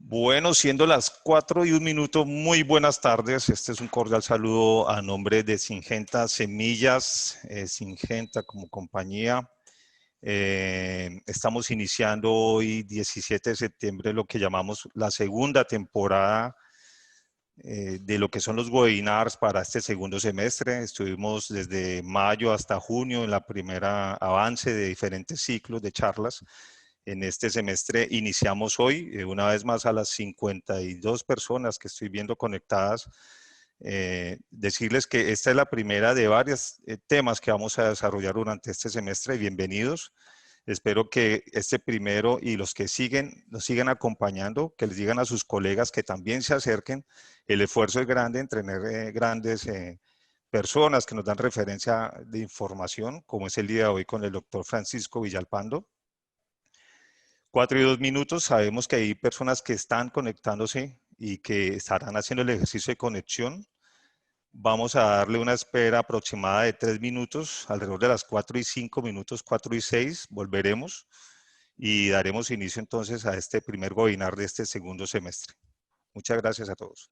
Bueno, siendo las 4:01, muy buenas tardes. Este es un cordial saludo a nombre de Syngenta Semillas, Syngenta como compañía. Estamos iniciando hoy, 17 de septiembre, lo que llamamos la segunda temporada de lo que son los webinars para este segundo semestre. Estuvimos desde mayo hasta junio en la primera avance de diferentes ciclos de charlas. En este semestre iniciamos hoy, una vez más a las 52 personas que estoy viendo conectadas. Decirles que esta es la primera de varios temas que vamos a desarrollar durante este semestre. Bienvenidos. Espero que este primero y los que siguen nos sigan acompañando, que les digan a sus colegas que también se acerquen. El esfuerzo es grande en tener grandes personas que nos dan referencia de información, como es el día de hoy con el doctor Francisco Villalpando. 4:02, sabemos que hay personas que están conectándose y que estarán haciendo el ejercicio de conexión. Vamos a darle una espera aproximada de 3 minutos, alrededor de las 4:05, 4:06, volveremos y daremos inicio entonces a este primer webinar de este segundo semestre. Muchas gracias a todos.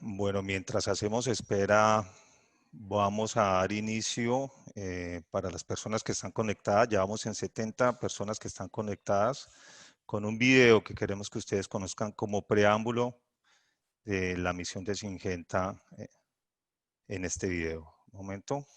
Bueno, mientras hacemos espera, vamos a dar inicio para las personas que están conectadas. Ya vamos en 70 personas que están conectadas con un video que queremos que ustedes conozcan como preámbulo de la misión de Syngenta en este video. Un momento.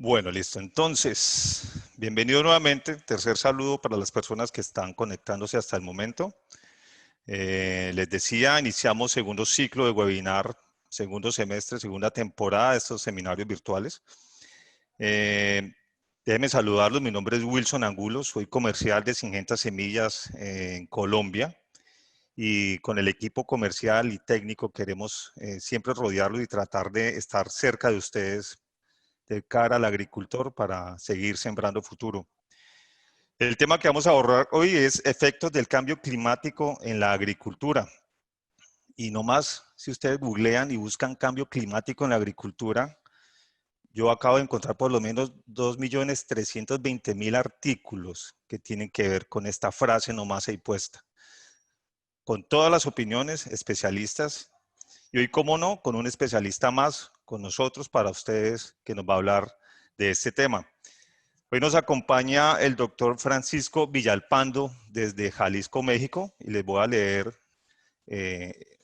Bueno, listo. Entonces, bienvenido nuevamente. Tercer saludo para las personas que están conectándose hasta el momento. Les decía, iniciamos segundo ciclo de webinar, segundo semestre, segunda temporada de estos seminarios virtuales. Déjenme saludarlos. Mi nombre es Wilson Angulo, soy comercial de Syngenta Semillas en Colombia. Y con el equipo comercial y técnico queremos siempre rodearlos y tratar de estar cerca de ustedes de cara al agricultor para seguir sembrando futuro. El tema que vamos a abordar hoy es efectos del cambio climático en la agricultura. Y no más, si ustedes googlean y buscan cambio climático en la agricultura, yo acabo de encontrar por lo menos 2.320.000 artículos que tienen que ver con esta frase nomás ahí puesta. Con todas las opiniones, especialistas, y hoy, cómo no, con un especialista más con nosotros para ustedes que nos va a hablar de este tema. Hoy nos acompaña el doctor Francisco Villalpando desde Jalisco, México, y les voy a leer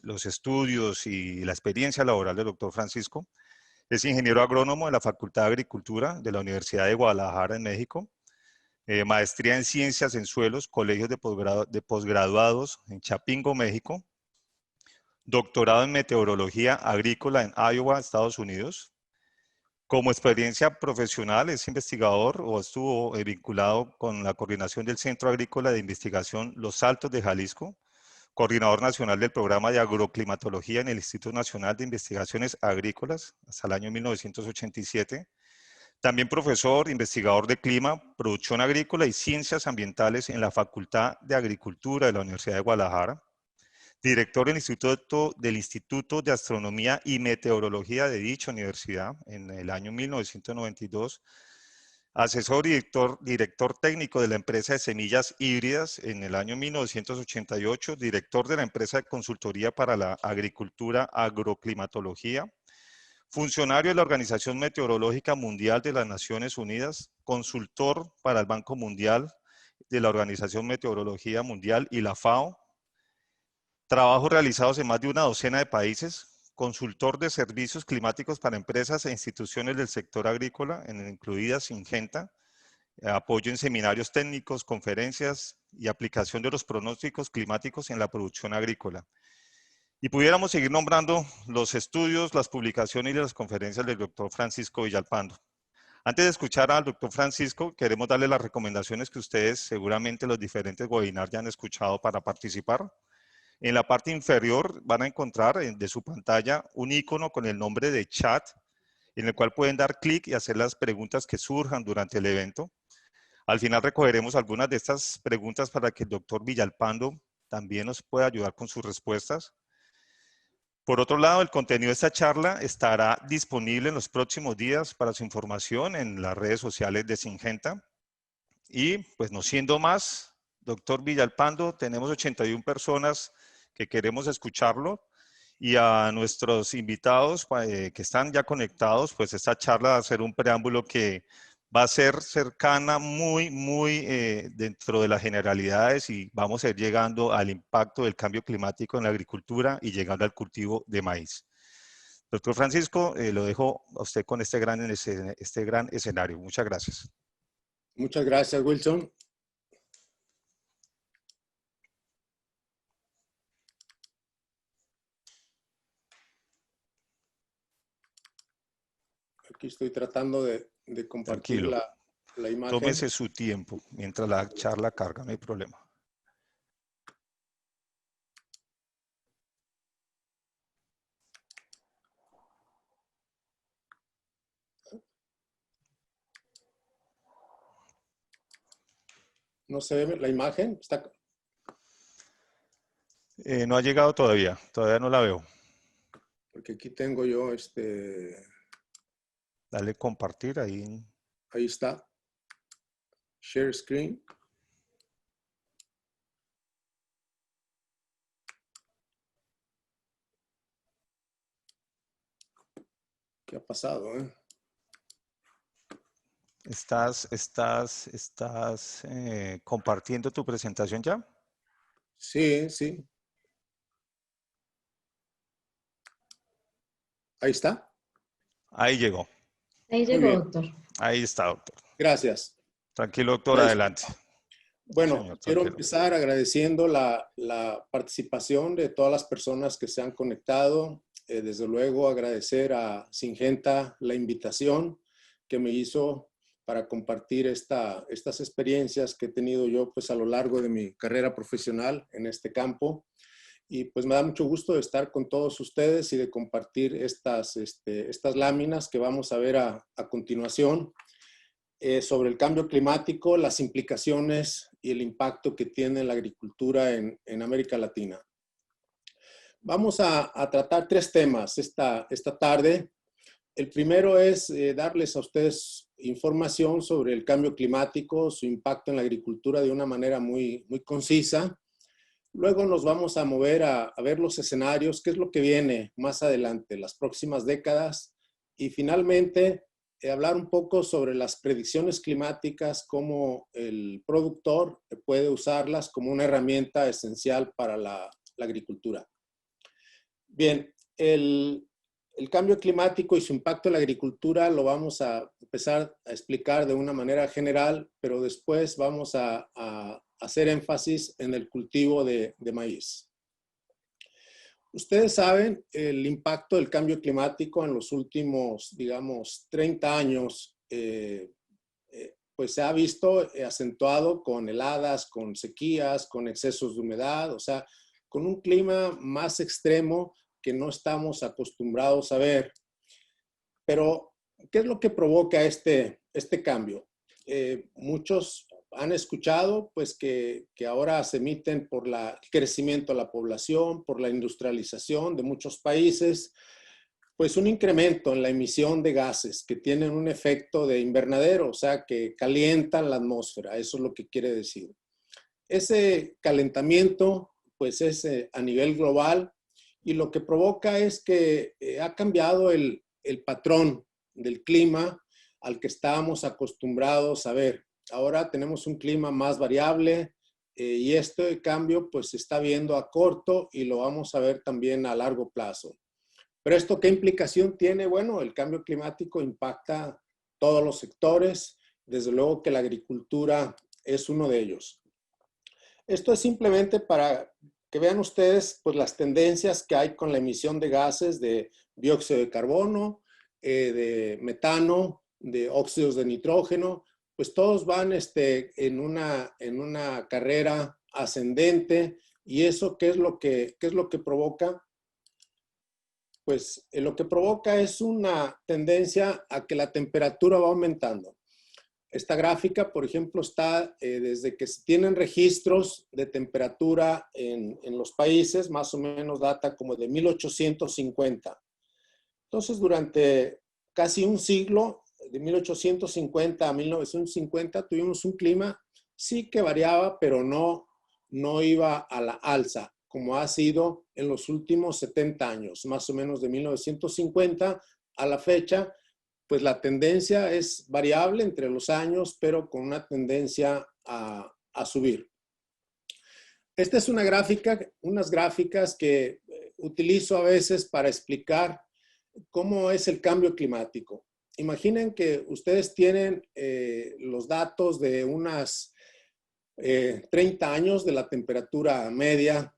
los estudios y la experiencia laboral del doctor Francisco. Es ingeniero agrónomo de la Facultad de Agricultura de la Universidad de Guadalajara en México, maestría en Ciencias en Suelos, colegios de posgraduados en Chapingo, México, doctorado en Meteorología Agrícola en Iowa, Estados Unidos. Como experiencia profesional es investigador o estuvo vinculado con la coordinación del Centro Agrícola de Investigación Los Altos de Jalisco, coordinador nacional del programa de agroclimatología en el Instituto Nacional de Investigaciones Agrícolas hasta el año 1987. También profesor, investigador de clima, producción agrícola y ciencias ambientales en la Facultad de Agricultura de la Universidad de Guadalajara. Director del Instituto de Astronomía y Meteorología de dicha universidad en el año 1992. Asesor y director técnico de la empresa de semillas híbridas en el año 1988. Director de la empresa de consultoría para la agricultura agroclimatología. Funcionario de la Organización Meteorológica Mundial de las Naciones Unidas, consultor para el Banco Mundial de la Organización Meteorología Mundial y la FAO. Trabajos realizados en más de una docena de países, consultor de servicios climáticos para empresas e instituciones del sector agrícola, incluidas Syngenta, apoyo en seminarios técnicos, conferencias y aplicación de los pronósticos climáticos en la producción agrícola. Y pudiéramos seguir nombrando los estudios, las publicaciones y las conferencias del doctor Francisco Villalpando. Antes de escuchar al doctor Francisco, queremos darle las recomendaciones que ustedes seguramente los diferentes webinars ya han escuchado para participar. En la parte inferior van a encontrar de su pantalla un icono con el nombre de chat, en el cual pueden dar clic y hacer las preguntas que surjan durante el evento. Al final recogeremos algunas de estas preguntas para que el doctor Villalpando también nos pueda ayudar con sus respuestas. Por otro lado, el contenido de esta charla estará disponible en los próximos días para su información en las redes sociales de Syngenta. Y pues no siendo más, doctor Villalpando, tenemos 81 personas que queremos escucharlo y a nuestros invitados que están ya conectados, pues esta charla va a ser un preámbulo que va a ser cercana, muy dentro de las generalidades y vamos a ir llegando al impacto del cambio climático en la agricultura y llegando al cultivo de maíz. Doctor Francisco, lo dejo a usted con este gran escenario. Muchas gracias. Muchas gracias, Wilson. Aquí estoy tratando de compartir Tranquilo. la imagen. Tómese su tiempo mientras la charla carga, no hay problema. No se ve la imagen. Está... No ha llegado todavía no la veo. Porque aquí tengo yo Dale compartir ahí. Ahí está. Share screen. ¿Qué ha pasado, ¿Estás compartiendo tu presentación ya? Sí, sí. Ahí está. Ahí llegó. Ahí Muy llegó, bien, doctor. Ahí está, doctor. gracias. Tranquilo, doctor, Una adelante. Sí, Bueno, señor, quiero tranquilo. empezar agradeciendo la participación de todas las personas que se han conectado. Desde luego agradecer a Syngenta la invitación que me hizo para compartir estas experiencias que he tenido yo pues a lo largo de mi carrera profesional en este campo. Y pues me da mucho gusto de estar con todos ustedes y de compartir estas láminas que vamos a ver a continuación. Sobre el cambio climático, las implicaciones y el impacto que tiene la agricultura en América Latina. Vamos a tratar tres temas esta tarde. El primero es darles a ustedes información sobre el cambio climático, su impacto en la agricultura de una manera muy concisa. Luego nos vamos a mover a ver los escenarios, qué es lo que viene más adelante, las próximas décadas. Y finalmente, hablar un poco sobre las predicciones climáticas, cómo el productor puede usarlas como una herramienta esencial para la agricultura. Bien, el cambio climático y su impacto en la agricultura lo vamos a empezar a explicar de una manera general, pero después vamos a hacer énfasis en el cultivo de maíz. Ustedes saben el impacto del cambio climático en los últimos, digamos, 30 años, pues se ha visto acentuado con heladas, con sequías, con excesos de humedad, o sea, con un clima más extremo que no estamos acostumbrados a ver. Pero, ¿qué es lo que provoca este cambio? Muchos han escuchado pues que ahora se emiten por el crecimiento de la población, por la industrialización de muchos países, pues un incremento en la emisión de gases que tienen un efecto de invernadero, o sea, que calientan la atmósfera, eso es lo que quiere decir. Ese calentamiento pues es a nivel global y lo que provoca es que ha cambiado el patrón del clima al que estábamos acostumbrados a ver. Ahora tenemos un clima más variable y este cambio pues se está viendo a corto y lo vamos a ver también a largo plazo. Pero ¿esto qué implicación tiene? Bueno, el cambio climático impacta todos los sectores, desde luego que la agricultura es uno de ellos. Esto es simplemente para que vean ustedes pues, las tendencias que hay con la emisión de gases de dióxido de carbono, de metano, de óxidos de nitrógeno, pues todos van en una carrera ascendente. ¿Y eso qué es lo que provoca? Pues lo que provoca es una tendencia a que la temperatura va aumentando. Esta gráfica, por ejemplo, está desde que se tienen registros de temperatura en los países, más o menos data como de 1850. Entonces, durante casi un siglo, de 1850 a 1950, tuvimos un clima, sí que variaba, pero no iba a la alza, como ha sido en los últimos 70 años, más o menos de 1950 a la fecha. Pues la tendencia es variable entre los años, pero con una tendencia a subir. Esta es una gráfica, unas gráficas que utilizo a veces para explicar cómo es el cambio climático. Imaginen que ustedes tienen los datos de unas 30 años de la temperatura media,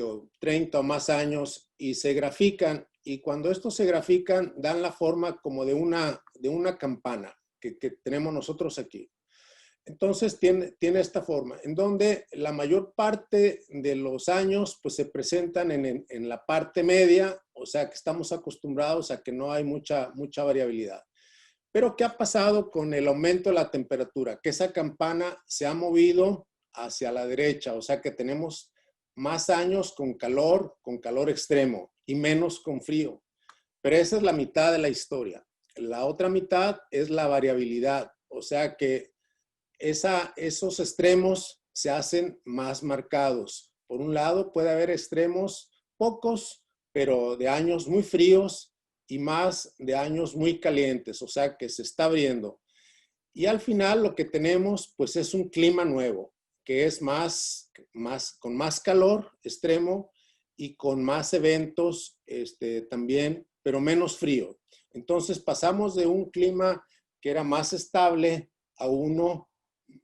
o 30 o más años, y se grafican. Y cuando estos se grafican, dan la forma como de una campana que tenemos nosotros aquí. Entonces, tiene esta forma, en donde la mayor parte de los años pues, se presentan en la parte media, o sea que estamos acostumbrados a que no hay mucha variabilidad. Pero, ¿qué ha pasado con el aumento de la temperatura? Que esa campana se ha movido hacia la derecha, o sea que tenemos más años con calor extremo y menos con frío. Pero esa es la mitad de la historia. La otra mitad es la variabilidad, o sea que esos extremos se hacen más marcados. Por un lado, puede haber extremos pocos, pero de años muy fríos y más de años muy calientes, o sea que se está abriendo. Y al final lo que tenemos pues es un clima nuevo, que es con más calor extremo y con más eventos también, pero menos frío. Entonces pasamos de un clima que era más estable a uno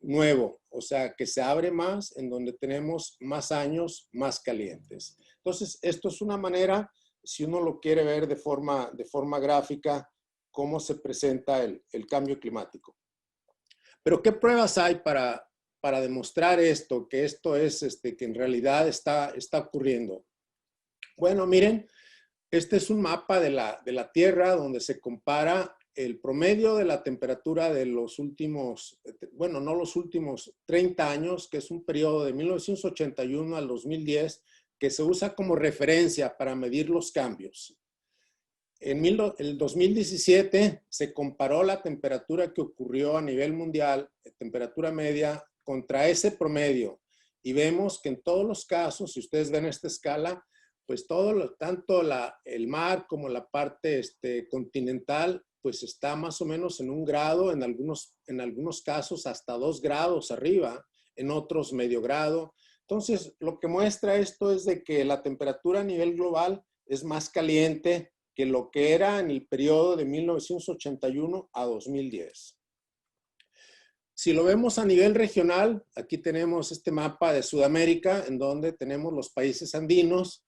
nuevo, o sea, que se abre más, en donde tenemos más años más calientes. Entonces, esto es una manera, si uno lo quiere ver de forma gráfica, cómo se presenta el cambio climático. Pero, ¿qué pruebas hay para demostrar esto, que esto es, que en realidad está ocurriendo? Bueno, miren, este es un mapa de la Tierra donde se compara el promedio de la temperatura de los últimos, bueno, no los últimos 30 años, que es un periodo de 1981 al 2010, que se usa como referencia para medir los cambios. En el 2017 se comparó la temperatura que ocurrió a nivel mundial, temperatura media, contra ese promedio. Y vemos que en todos los casos, si ustedes ven esta escala, pues tanto el mar como la parte continental, pues está más o menos en 1 grado, en algunos casos hasta 2 grados arriba, en otros medio grado. Entonces, lo que muestra esto es de que la temperatura a nivel global es más caliente que lo que era en el periodo de 1981 a 2010. Si lo vemos a nivel regional, aquí tenemos este mapa de Sudamérica, en donde tenemos los países andinos.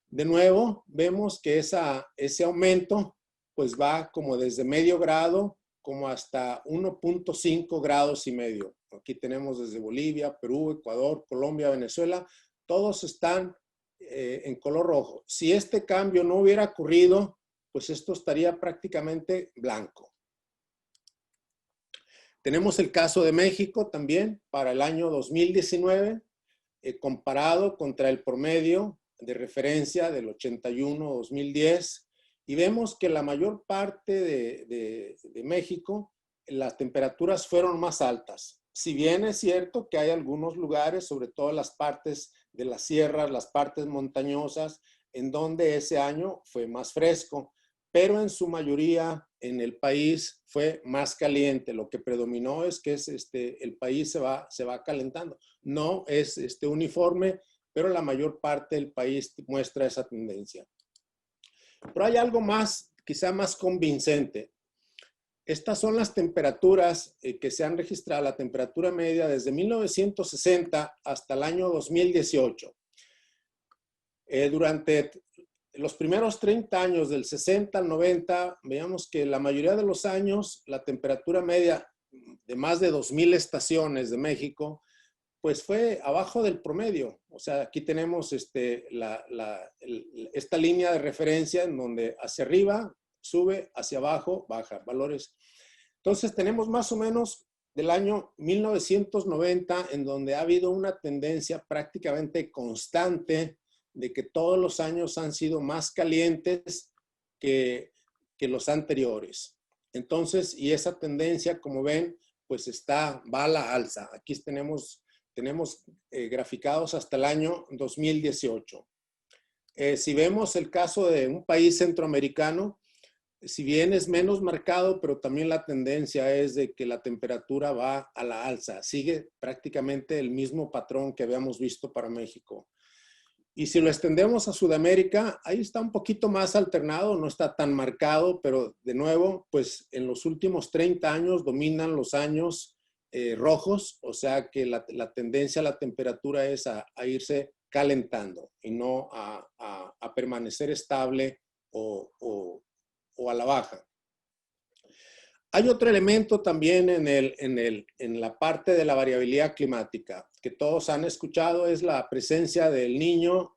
De nuevo, vemos que ese aumento pues va como desde medio grado como hasta 1.5 grados y medio. Aquí tenemos desde Bolivia, Perú, Ecuador, Colombia, Venezuela, todos están en color rojo. Si este cambio no hubiera ocurrido, pues esto estaría prácticamente blanco. Tenemos el caso de México también para el año 2019, comparado contra el promedio de referencia del 81-2010, y vemos que la mayor parte de México, las temperaturas fueron más altas. Si bien es cierto que hay algunos lugares, sobre todo las partes de las sierras, las partes montañosas, en donde ese año fue más fresco, pero en su mayoría en el país fue más caliente. Lo que predominó es que el país se va calentando. No es uniforme, pero la mayor parte del país muestra esa tendencia. Pero hay algo más, quizá más convincente. Estas son las temperaturas que se han registrado, la temperatura media desde 1960 hasta el año 2018. Durante los primeros 30 años, del 60 al 90, veamos que la mayoría de los años, la temperatura media de más de 2,000 estaciones de México, pues fue abajo del promedio. O sea, aquí tenemos esta línea de referencia en donde hacia arriba sube, hacia abajo baja, valores. Entonces tenemos más o menos del año 1990, en donde ha habido una tendencia prácticamente constante de que todos los años han sido más calientes que los anteriores. Entonces, y esa tendencia, como ven, pues va a la alza. Aquí tenemos graficados hasta el año 2018. Si vemos el caso de un país centroamericano, si bien es menos marcado, pero también la tendencia es de que la temperatura va a la alza. Sigue prácticamente el mismo patrón que habíamos visto para México. Y si lo extendemos a Sudamérica, ahí está un poquito más alternado, no está tan marcado, pero de nuevo, pues en los últimos 30 años dominan los años rojos, o sea que la tendencia a la temperatura es a irse calentando y no a permanecer estable o a la baja. Hay otro elemento también en la parte de la variabilidad climática que todos han escuchado, es la presencia del niño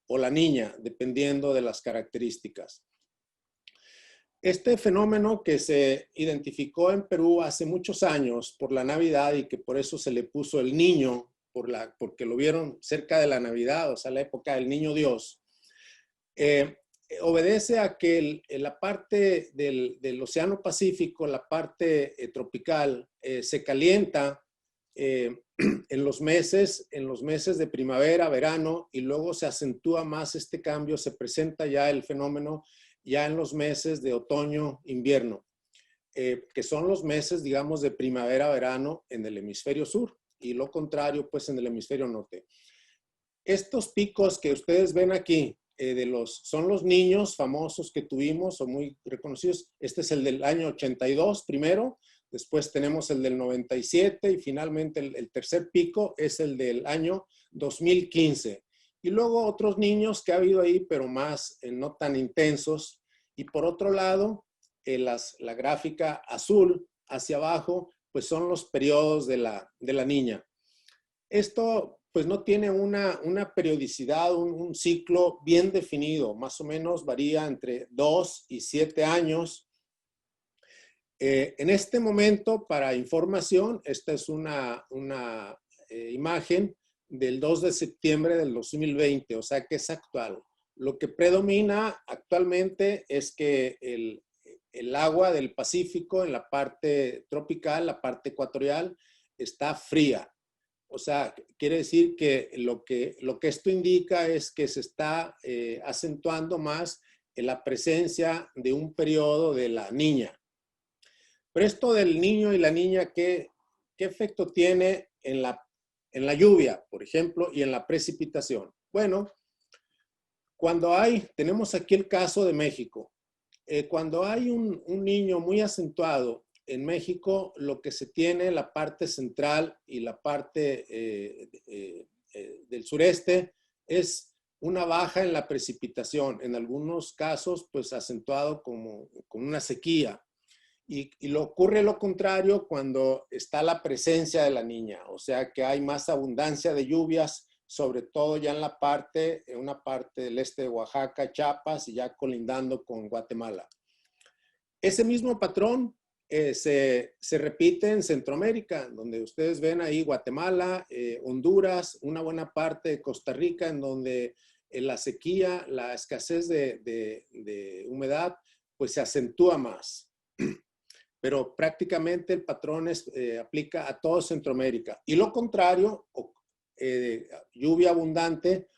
o la niña, dependiendo de las características. Este fenómeno que se identificó en Perú hace muchos años por la Navidad y que por eso se le puso el niño, porque lo vieron cerca de la Navidad, o sea, la época del niño Dios, obedece a que la parte del Océano Pacífico, la parte tropical, se calienta en los meses de primavera, verano, y luego se acentúa más este cambio, se presenta ya el fenómeno ya en los meses de otoño, invierno, que son los meses, digamos, de primavera, verano en el hemisferio sur, y lo contrario, pues, en el hemisferio norte. Estos picos que ustedes ven aquí, son los niños famosos que tuvimos o muy reconocidos. Este es el del año 82 primero, después tenemos el del 97 y finalmente el tercer pico es el del año 2015. Y luego otros niños que ha habido ahí, pero más no tan intensos. Y por otro lado, la gráfica azul hacia abajo, pues son los periodos de la niña. Esto pues no tiene una periodicidad, un ciclo bien definido, más o menos varía entre 2 y 7 años. En este momento, para información, esta es una imagen del 2 de septiembre del 2020, o sea que es actual. Lo que predomina actualmente es que el agua del Pacífico en la parte tropical, la parte ecuatorial, está fría. O sea, quiere decir que lo que esto indica es que se está acentuando más en la presencia de un periodo de la niña. Pero esto del niño y la niña, ¿qué efecto tiene en la lluvia, por ejemplo, y en la precipitación? Bueno, tenemos aquí el caso de México. Cuando hay un niño muy acentuado en México, lo que se tiene, la parte central y la parte del sureste, es una baja en la precipitación. En algunos casos, pues acentuado con una sequía. Y ocurre lo contrario cuando está la presencia de la niña, o sea que hay más abundancia de lluvias, sobre todo ya en una parte del este de Oaxaca, Chiapas y ya colindando con Guatemala. Ese mismo patrón se repite en Centroamérica, donde ustedes ven ahí Guatemala, Honduras, una buena parte de Costa Rica, en donde la sequía, la escasez de humedad, pues se acentúa más. Pero prácticamente el patrón aplica a todo Centroamérica. Y lo contrario, lluvia abundante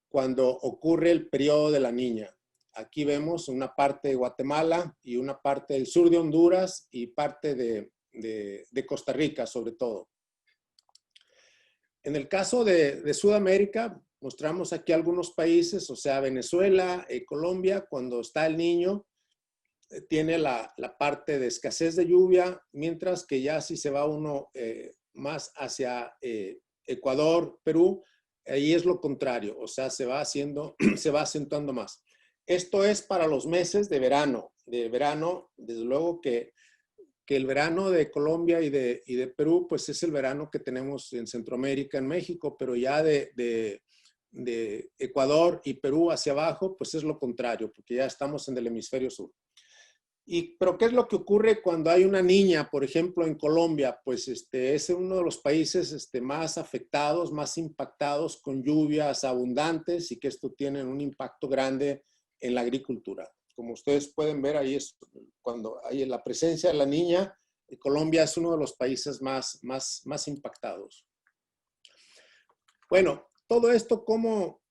cuando ocurre el periodo de la niña. Aquí vemos una parte de Guatemala y una parte del sur de Honduras y parte de Costa Rica, sobre todo. En el caso de Sudamérica, mostramos aquí algunos países, o sea, Venezuela, Colombia, cuando está el niño, tiene la parte de escasez de lluvia, mientras que ya si se va uno más hacia Ecuador, Perú, ahí es lo contrario, o sea, se va acentuando más. Esto es para los meses de verano. Desde luego que el verano de Colombia y de Perú, pues es el verano que tenemos en Centroamérica, en México, pero ya de Ecuador y Perú hacia abajo, pues es lo contrario, porque ya estamos en el hemisferio sur. Pero ¿qué es lo que ocurre cuando hay una niña, por ejemplo, en Colombia? Pues es uno de los países más afectados, más impactados con lluvias abundantes y que esto tiene un impacto grande en la agricultura. Como ustedes pueden ver, ahí es cuando hay la presencia de la niña, Colombia es uno de los países más impactados. Bueno, todo esto, ¿cómo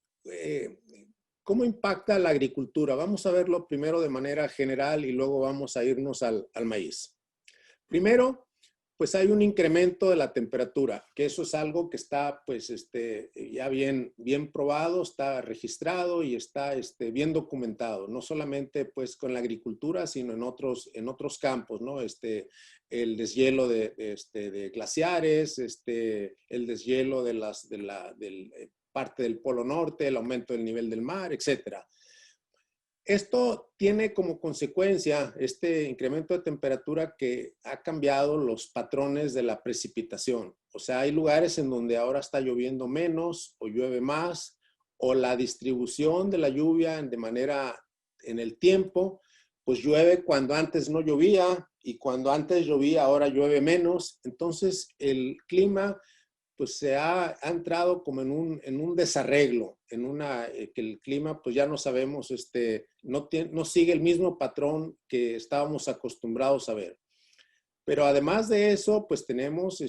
impacta la agricultura? Vamos a verlo primero de manera general y luego vamos a irnos al maíz. Primero, pues hay un incremento de la temperatura, que eso es algo que está pues ya bien probado, está registrado y está bien documentado, no solamente pues con la agricultura, sino en otros campos, ¿no? El deshielo de glaciares, el deshielo de parte del Polo Norte, el aumento del nivel del mar, etcétera. Esto tiene como consecuencia este incremento de temperatura que ha cambiado los patrones de la precipitación. O sea, hay lugares en donde ahora está lloviendo menos o llueve más, o la distribución de la lluvia en el tiempo, pues llueve cuando antes no llovía y cuando antes llovía ahora llueve menos. Entonces el clima pues se ha entrado como en un desarreglo, que el clima pues ya no sabemos, no sigue el mismo patrón que estábamos acostumbrados a ver. Pero además de eso, pues tenemos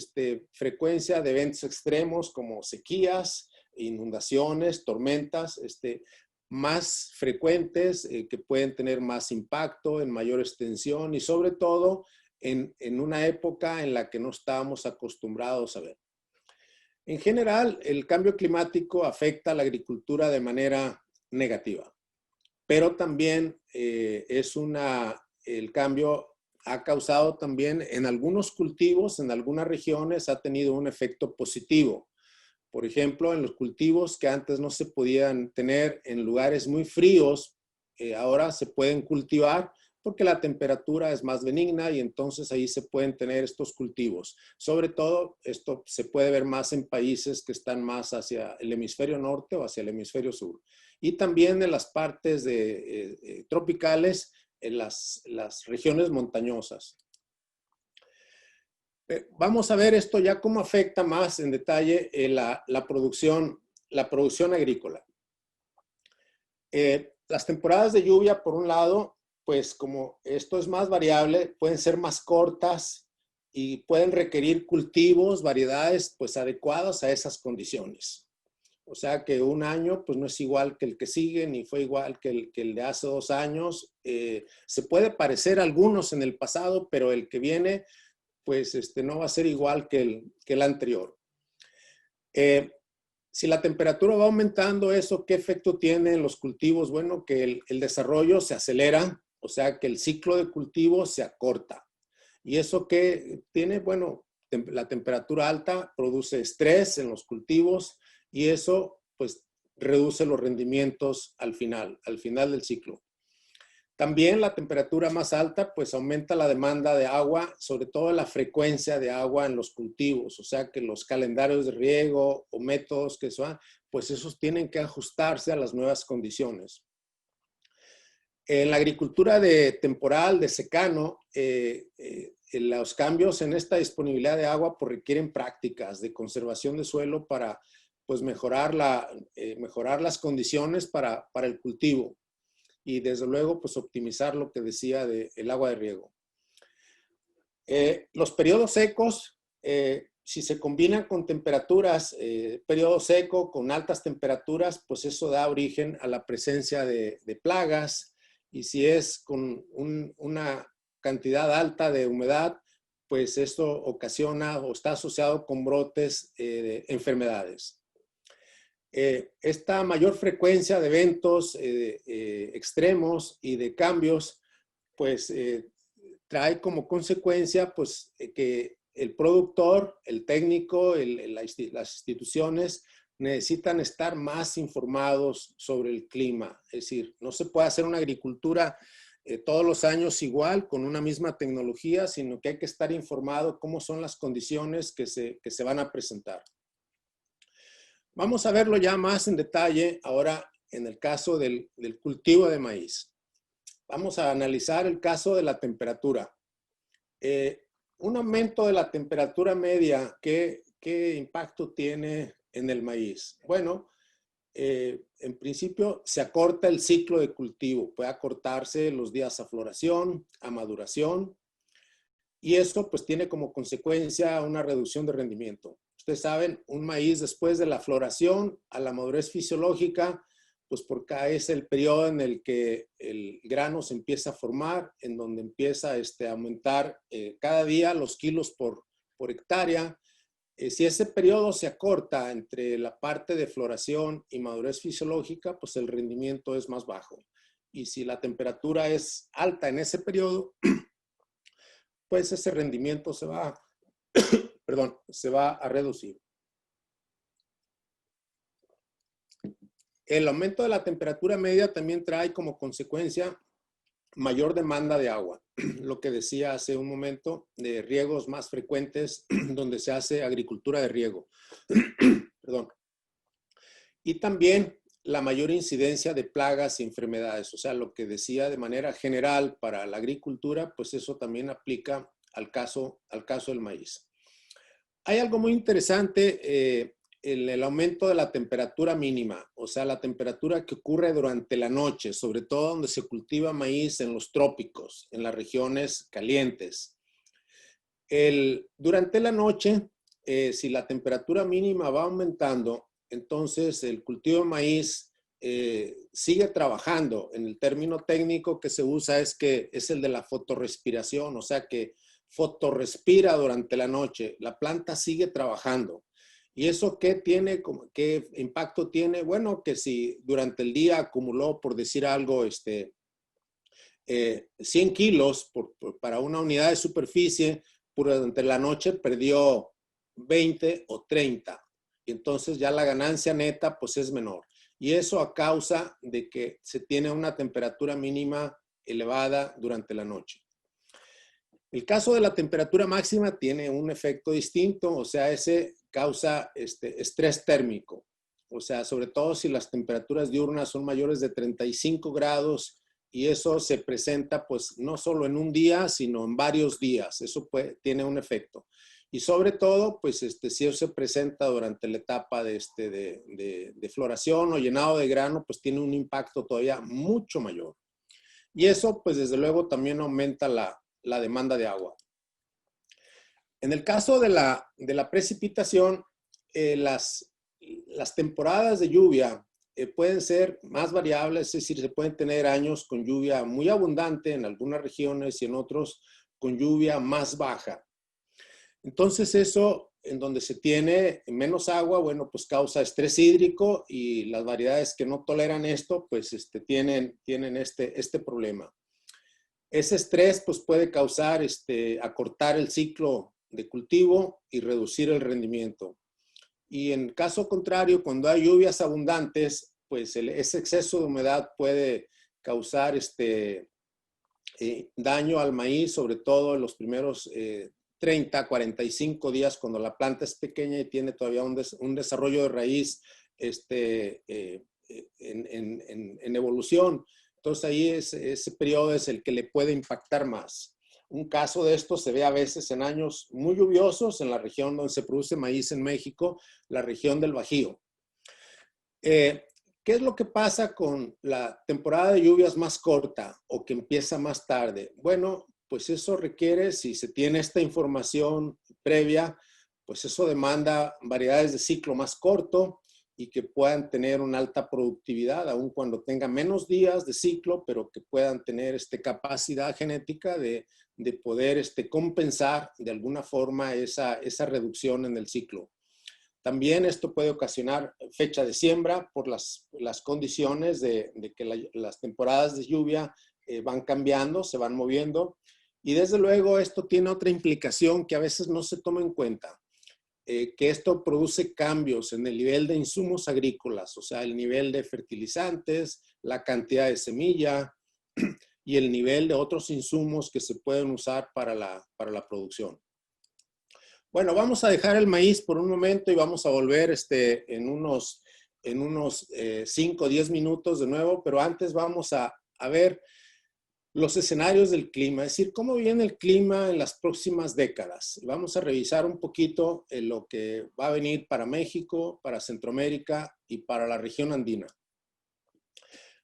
frecuencia de eventos extremos como sequías, inundaciones, tormentas, más frecuentes que pueden tener más impacto, en mayor extensión y sobre todo en una época en la que no estábamos acostumbrados a ver. En general, el cambio climático afecta a la agricultura de manera negativa. Pero también el cambio ha causado también en algunos cultivos, en algunas regiones, ha tenido un efecto positivo. Por ejemplo, en los cultivos que antes no se podían tener en lugares muy fríos, ahora se pueden cultivar porque la temperatura es más benigna y entonces ahí se pueden tener estos cultivos. Sobre todo, esto se puede ver más en países que están más hacia el hemisferio norte o hacia el hemisferio sur. Y también en las partes tropicales, en las regiones montañosas. Vamos a ver esto ya cómo afecta más en detalle la producción agrícola. Las temporadas de lluvia, por un lado, pues como esto es más variable, pueden ser más cortas y pueden requerir cultivos, variedades, pues adecuadas a esas condiciones. O sea que un año, pues no es igual que el que sigue, ni fue igual que el de hace 2 años. Se puede parecer a algunos en el pasado, pero el que viene, pues no va a ser igual que el anterior. Si la temperatura va aumentando, ¿eso qué efecto tiene en los cultivos? Bueno, que el desarrollo se acelera, o sea que el ciclo de cultivo se acorta. ¿Y eso qué tiene? Bueno, la temperatura alta produce estrés en los cultivos y eso pues reduce los rendimientos al final del ciclo. También la temperatura más alta pues aumenta la demanda de agua, sobre todo la frecuencia de agua en los cultivos, o sea que los calendarios de riego o métodos que son, pues esos tienen que ajustarse a las nuevas condiciones. En la agricultura de temporal, de secano, los cambios en esta disponibilidad de agua pues requieren prácticas de conservación de suelo para pues mejorar las condiciones para el cultivo. Y desde luego, pues optimizar lo que decía del agua de riego. Los periodos secos, si se combinan con temperaturas, periodo seco con altas temperaturas, pues eso da origen a la presencia de plagas. Y si es con una cantidad alta de humedad, pues esto ocasiona o está asociado con brotes de enfermedades. Esta mayor frecuencia de eventos extremos y de cambios, pues trae como consecuencia pues, que el productor, el técnico, las instituciones necesitan estar más informados sobre el clima. Es decir, no se puede hacer una agricultura todos los años igual, con una misma tecnología, sino que hay que estar informado cómo son las condiciones que se van a presentar. Vamos a verlo ya más en detalle ahora en el caso del cultivo de maíz. Vamos a analizar el caso de la temperatura. Un aumento de la temperatura media, ¿qué impacto tiene en el maíz? Bueno, en principio se acorta el ciclo de cultivo, puede acortarse los días a floración, a maduración, y esto pues tiene como consecuencia una reducción de rendimiento. Ustedes saben, un maíz después de la floración a la madurez fisiológica, pues porque es el periodo en el que el grano se empieza a formar, en donde empieza a aumentar cada día los kilos por hectárea. Si ese periodo se acorta entre la parte de floración y madurez fisiológica, pues el rendimiento es más bajo. Y si la temperatura es alta en ese periodo, pues ese rendimiento se va a reducir. El aumento de la temperatura media también trae como consecuencia mayor demanda de agua. Lo que decía hace un momento, de riegos más frecuentes donde se hace agricultura de riego. Perdón. Y también la mayor incidencia de plagas y enfermedades. O sea, lo que decía de manera general para la agricultura, pues eso también aplica al caso del maíz. Hay algo muy interesante, el aumento de la temperatura mínima, o sea, la temperatura que ocurre durante la noche, sobre todo donde se cultiva maíz en los trópicos, en las regiones calientes. Durante la noche, si la temperatura mínima va aumentando, entonces el cultivo de maíz sigue trabajando. En el término técnico que se usa es el de la fotorrespiración, o sea que fotorrespira durante la noche. La planta sigue trabajando. ¿Y eso qué tiene, qué impacto tiene? Bueno, que si durante el día acumuló, por decir algo, 100 kilos para una unidad de superficie, durante la noche perdió 20 o 30. Y entonces ya la ganancia neta pues es menor. Y eso a causa de que se tiene una temperatura mínima elevada durante la noche. El caso de la temperatura máxima tiene un efecto distinto, o sea, ese causa estrés térmico. O sea, sobre todo si las temperaturas diurnas son mayores de 35 grados y eso se presenta pues no solo en un día, sino en varios días. Eso tiene un efecto. Y sobre todo, pues si eso se presenta durante la etapa de floración o llenado de grano, pues tiene un impacto todavía mucho mayor. Y eso, pues desde luego, también aumenta la demanda de agua. En el caso de la precipitación, las temporadas de lluvia pueden ser más variables, es decir, se pueden tener años con lluvia muy abundante en algunas regiones y en otros con lluvia más baja. Entonces eso, en donde se tiene menos agua, bueno, pues causa estrés hídrico y las variedades que no toleran esto, pues tienen este problema. Ese estrés pues puede causar acortar el ciclo de cultivo y reducir el rendimiento. Y en caso contrario, cuando hay lluvias abundantes, pues ese exceso de humedad puede causar daño al maíz, sobre todo en los primeros 30, 45 días, cuando la planta es pequeña y tiene todavía un desarrollo de raíz en evolución. Entonces ahí ese periodo es el que le puede impactar más. Un caso de esto se ve a veces en años muy lluviosos en la región donde se produce maíz en México, la región del Bajío. ¿Qué es lo que pasa con la temporada de lluvias más corta o que empieza más tarde? Bueno, pues eso requiere, si se tiene esta información previa, pues eso demanda variedades de ciclo más corto y que puedan tener una alta productividad, aun cuando tengan menos días de ciclo, pero que puedan tener capacidad genética de poder compensar de alguna forma esa reducción en el ciclo. También esto puede ocasionar fecha de siembra por las condiciones de que las temporadas de lluvia van cambiando, se van moviendo. Y desde luego esto tiene otra implicación que a veces no se toma en cuenta, que esto produce cambios en el nivel de insumos agrícolas, o sea, el nivel de fertilizantes, la cantidad de semilla y el nivel de otros insumos que se pueden usar para la producción. Bueno, vamos a dejar el maíz por un momento y vamos a volver en unos 5 o 10 minutos de nuevo, pero antes vamos a ver los escenarios del clima, es decir, cómo viene el clima en las próximas décadas. Vamos a revisar un poquito lo que va a venir para México, para Centroamérica y para la región andina.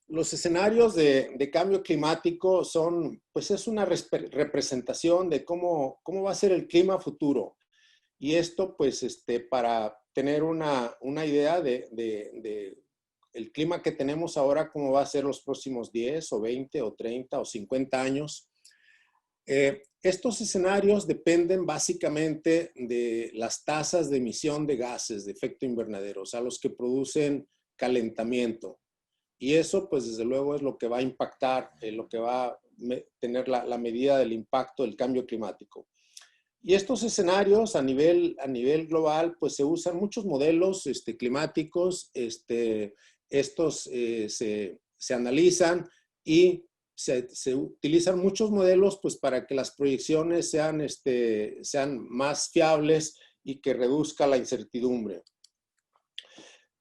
Los escenarios de cambio climático son, pues es una representación de cómo va a ser el clima futuro. Y esto, pues, para tener una idea de el clima que tenemos ahora, cómo va a ser los próximos 10 o 20 o 30 o 50 años. Estos escenarios dependen básicamente de las tasas de emisión de gases de efecto invernadero, o sea, los que producen calentamiento. Y eso, pues, desde luego es lo que va a impactar, lo que va a tener la medida del impacto del cambio climático. Y estos escenarios a nivel global, pues se usan muchos modelos climáticos, estos se analizan y se utilizan muchos modelos pues para que las proyecciones sean más fiables y que reduzca la incertidumbre.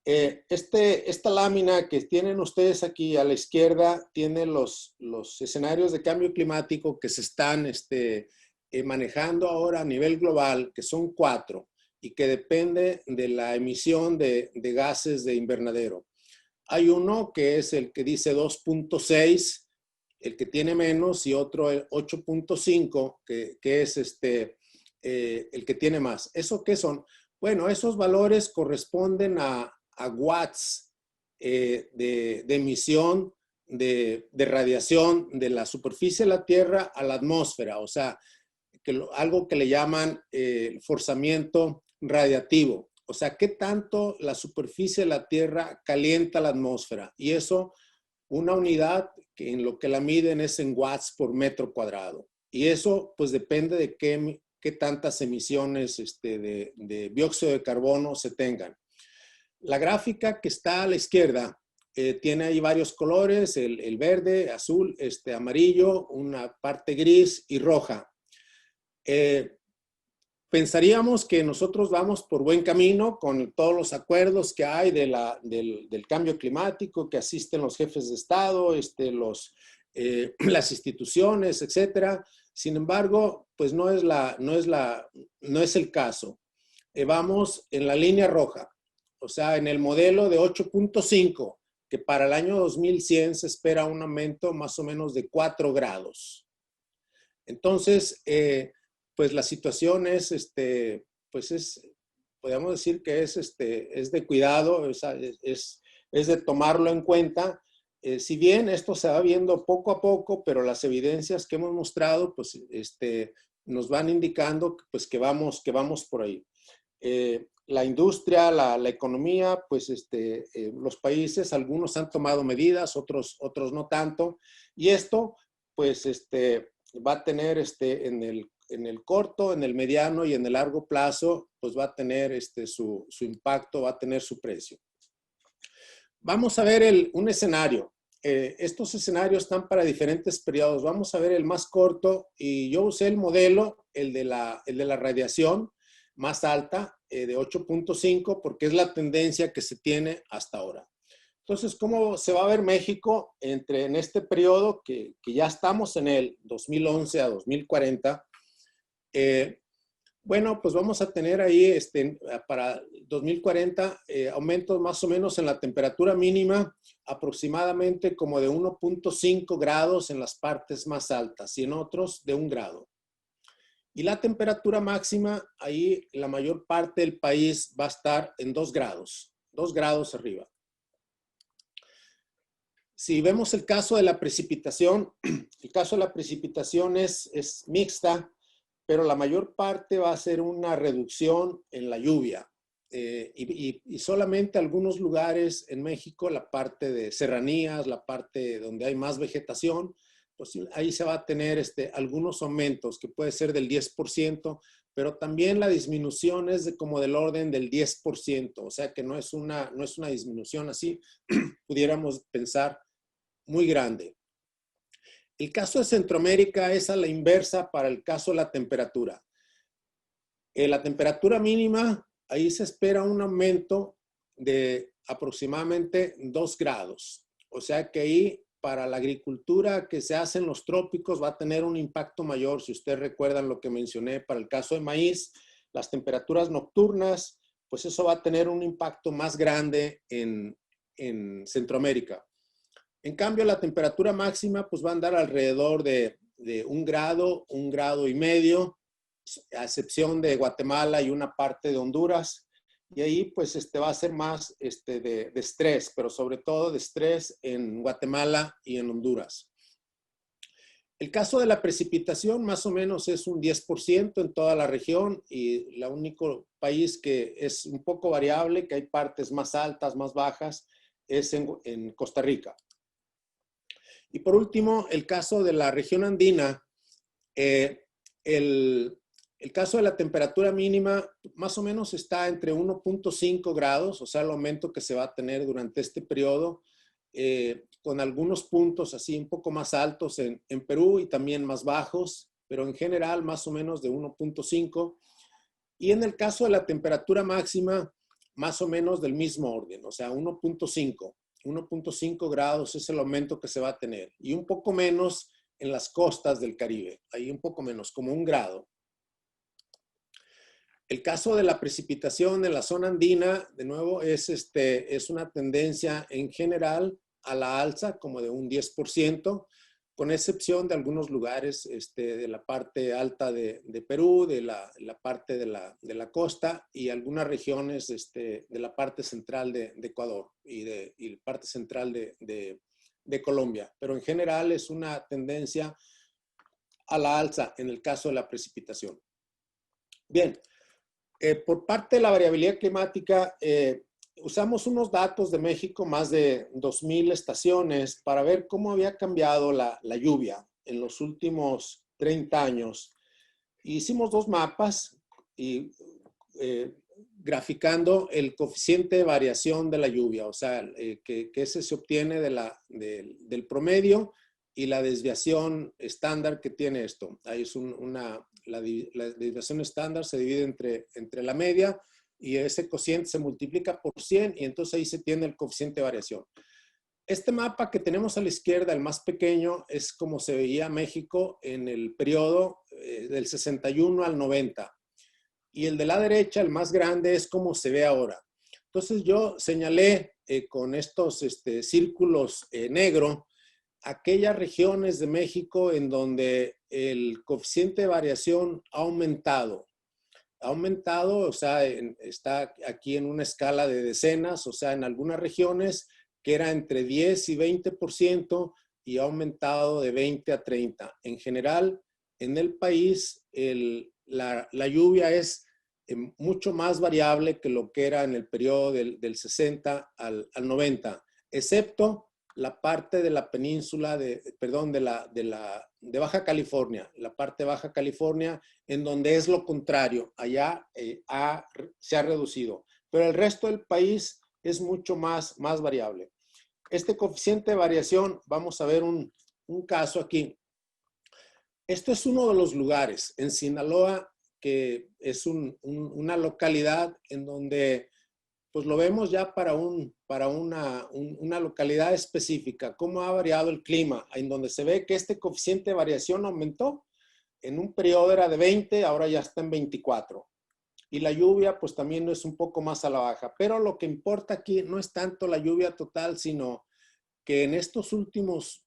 Esta lámina que tienen ustedes aquí a la izquierda tiene los escenarios de cambio climático que se están manejando ahora a nivel global, que son 4 y que depende de la emisión de gases de invernadero. Hay uno que es el que dice 2.6, el que tiene menos, y otro el 8.5, que es el que tiene más. ¿Eso qué son? Bueno, esos valores corresponden a watts de emisión de radiación de la superficie de la Tierra a la atmósfera, o sea, algo que le llaman forzamiento radiativo. O sea, qué tanto la superficie de la Tierra calienta la atmósfera. Y eso, una unidad que en lo que la miden es en watts por metro cuadrado. Y eso, pues depende de qué tantas emisiones de dióxido de carbono se tengan. La gráfica que está a la izquierda tiene ahí varios colores, el verde, azul, amarillo, una parte gris y roja. Pensaríamos que nosotros vamos por buen camino con todos los acuerdos que hay del cambio climático, que asisten los jefes de Estado, las instituciones, etcétera. Sin embargo, pues no es el caso. Vamos en la línea roja, o sea, en el modelo de 8.5, que para el año 2100 se espera un aumento más o menos de 4 grados. Entonces, pues la situación es, podríamos decir que es de cuidado, es de tomarlo en cuenta. Si bien esto se va viendo poco a poco, pero las evidencias que hemos mostrado, pues, nos van indicando pues, que vamos por ahí. La industria, la economía, pues los países, algunos han tomado medidas, otros no tanto. Y esto, pues, va a tener en el corto, en el mediano y en el largo plazo, pues va a tener su impacto, va a tener su precio. Vamos a ver un escenario. Estos escenarios están para diferentes periodos. Vamos a ver el más corto y yo usé el modelo, el de la radiación más alta, de 8.5, porque es la tendencia que se tiene hasta ahora. Entonces, ¿cómo se va a ver México en este periodo que ya estamos en el 2011 a 2040? Bueno, pues vamos a tener ahí para 2040 aumentos más o menos en la temperatura mínima, aproximadamente como de 1.5 grados en las partes más altas y en otros de 1 grado. Y la temperatura máxima, ahí la mayor parte del país va a estar en 2 grados arriba. Si vemos el caso de la precipitación, el caso de la precipitación es mixta, pero la mayor parte va a ser una reducción en la lluvia. Y solamente algunos lugares en México, la parte de serranías, la parte donde hay más vegetación, pues ahí se va a tener algunos aumentos, que puede ser del 10%, pero también la disminución es como del orden del 10%, o sea que no es una disminución así, pudiéramos pensar, muy grande. El caso de Centroamérica es a la inversa para el caso de la temperatura. La temperatura mínima, ahí se espera un aumento de aproximadamente 2 grados. O sea que ahí para la agricultura que se hace en los trópicos va a tener un impacto mayor. Si ustedes recuerdan lo que mencioné para el caso de maíz, las temperaturas nocturnas, pues eso va a tener un impacto más grande en Centroamérica. En cambio, la temperatura máxima pues va a andar alrededor de 1 grado, 1 grado y medio, a excepción de Guatemala y una parte de Honduras. Y ahí pues va a ser más de estrés, pero sobre todo de estrés en Guatemala y en Honduras. El caso de la precipitación más o menos es un 10% en toda la región y el único país que es un poco variable, que hay partes más altas, más bajas, es en Costa Rica. Y por último, el caso de la región andina, el caso de la temperatura mínima más o menos está entre 1.5 grados, o sea, el aumento que se va a tener durante este periodo, con algunos puntos así un poco más altos en Perú y también más bajos, pero en general más o menos de 1.5. Y en el caso de la temperatura máxima, más o menos del mismo orden, o sea, 1.5. 1.5 grados es el aumento que se va a tener y un poco menos en las costas del Caribe, ahí un poco menos, como 1 grado. El caso de la precipitación en la zona andina, de nuevo, es una tendencia en general a la alza, como de un 10%, con excepción de algunos lugares de la parte alta de Perú, de la parte de la costa y algunas regiones de la parte central de Ecuador y la parte central de Colombia. Pero en general es una tendencia a la alza en el caso de la precipitación. Bien, Por parte de la variabilidad climática, usamos unos datos de México, más de 2,000 estaciones, para ver cómo había cambiado la lluvia en los últimos 30 años. Hicimos dos mapas y graficando el coeficiente de variación de la lluvia, o sea, que ese se obtiene del promedio y la desviación estándar que tiene esto. Ahí es la desviación estándar se divide entre la media y ese cociente se multiplica por 100 y entonces ahí se tiene el coeficiente de variación. Este mapa que tenemos a la izquierda, el más pequeño, es como se veía México en el periodo del 61 al 90. Y el de la derecha, el más grande, es como se ve ahora. Entonces yo señalé con estos círculos negro aquellas regiones de México en donde el coeficiente de variación ha aumentado. Ha aumentado, o sea, está aquí en una escala de decenas, o sea, en algunas regiones que era entre 10 y 20% y ha aumentado de 20 a 30. En general, en el país, la lluvia es mucho más variable que lo que era en el periodo del 60 al 90, excepto la parte de la península, de Baja California, la parte de Baja California, en donde es lo contrario, allá se ha reducido. Pero el resto del país es mucho más variable. Este coeficiente de variación, vamos a ver un caso aquí. Esto es uno de los lugares en Sinaloa, que es una localidad en donde pues lo vemos ya para una localidad específica, cómo ha variado el clima, en donde se ve que este coeficiente de variación aumentó. En un periodo era de 20, ahora ya está en 24. Y la lluvia pues también es un poco más a la baja. Pero lo que importa aquí no es tanto la lluvia total, sino que en estos últimos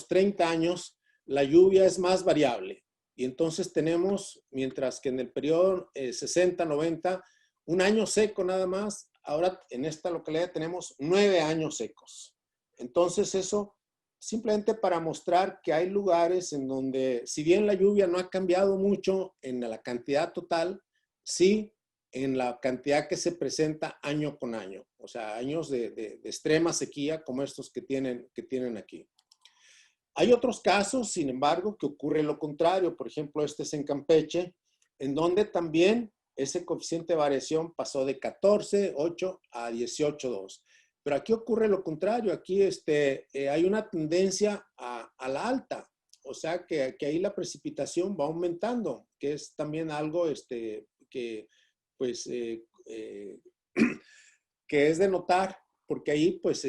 30 años la lluvia es más variable. Y entonces tenemos, mientras que en el periodo 60-90, un año seco nada más, ahora en esta localidad tenemos 9 años secos. Entonces eso simplemente para mostrar que hay lugares en donde, si bien la lluvia no ha cambiado mucho en la cantidad total, sí en la cantidad que se presenta año con año. O sea, años de extrema sequía como estos que tienen aquí. Hay otros casos, sin embargo, que ocurre lo contrario. Por ejemplo, este es en Campeche, en donde también ese coeficiente de variación pasó de 14,8 a 18,2. Pero aquí ocurre lo contrario. Aquí hay una tendencia a la alta. O sea, que ahí la precipitación va aumentando, que es también algo que, pues, que es de notar, porque ahí pues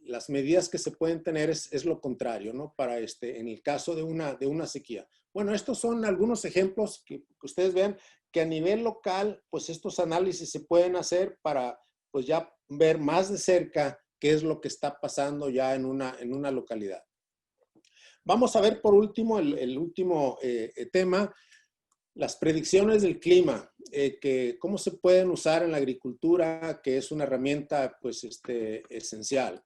las medidas que se pueden tener es lo contrario, ¿no? Para en el caso de una sequía. Bueno, estos son algunos ejemplos que ustedes vean que a nivel local, pues estos análisis se pueden hacer para pues ya ver más de cerca qué es lo que está pasando ya en una localidad. Vamos a ver por último el último tema, las predicciones del clima, cómo se pueden usar en la agricultura, que es una herramienta pues, esencial.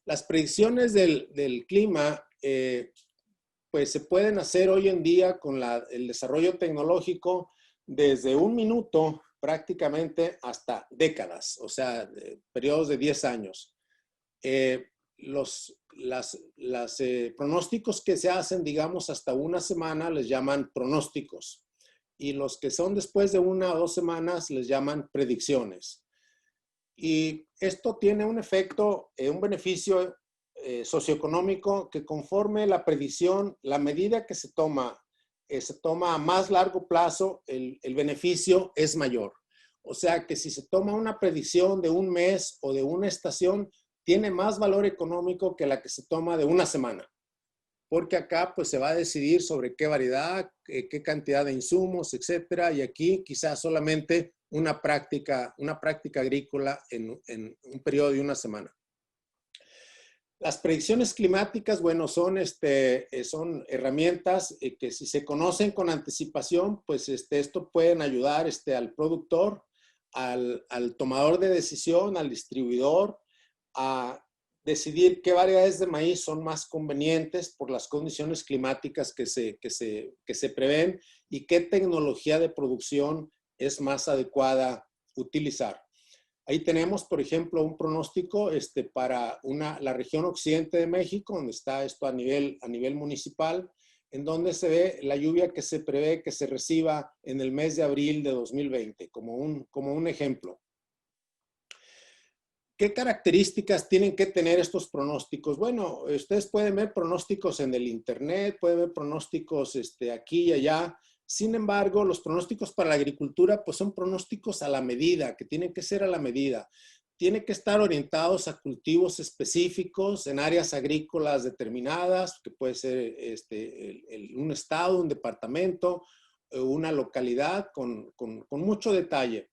Las predicciones del clima pues se pueden hacer hoy en día con el desarrollo tecnológico desde un minuto prácticamente hasta décadas, o sea, periodos de 10 años. Los pronósticos que se hacen, digamos, hasta una semana les llaman pronósticos. Y los que son después de 1 o 2 semanas les llaman predicciones. Y esto tiene un efecto, un beneficio socioeconómico que conforme la predicción, la medida que se toma a más largo plazo, el beneficio es mayor. O sea que si se toma una predicción de un mes o de una estación, tiene más valor económico que la que se toma de una semana. Porque acá pues se va a decidir sobre qué variedad, qué cantidad de insumos, etcétera. Y aquí quizás solamente una práctica agrícola en un periodo de una semana. Las predicciones climáticas, bueno, son herramientas que si se conocen con anticipación, pues esto pueden ayudar al productor, al tomador de decisión, al distribuidor, a decidir qué variedades de maíz son más convenientes por las condiciones climáticas que se prevén y qué tecnología de producción es más adecuada utilizar. Ahí tenemos, por ejemplo, un pronóstico para la región occidente de México, donde está esto a nivel municipal, en donde se ve la lluvia que se prevé que se reciba en el mes de abril de 2020, como un ejemplo. ¿Qué características tienen que tener estos pronósticos? Bueno, ustedes pueden ver pronósticos en el internet, pueden ver pronósticos aquí y allá. Sin embargo, los pronósticos para la agricultura pues son pronósticos a la medida, que tienen que ser a la medida. Tienen que estar orientados a cultivos específicos en áreas agrícolas determinadas, que puede ser un estado, un departamento, una localidad con mucho detalle.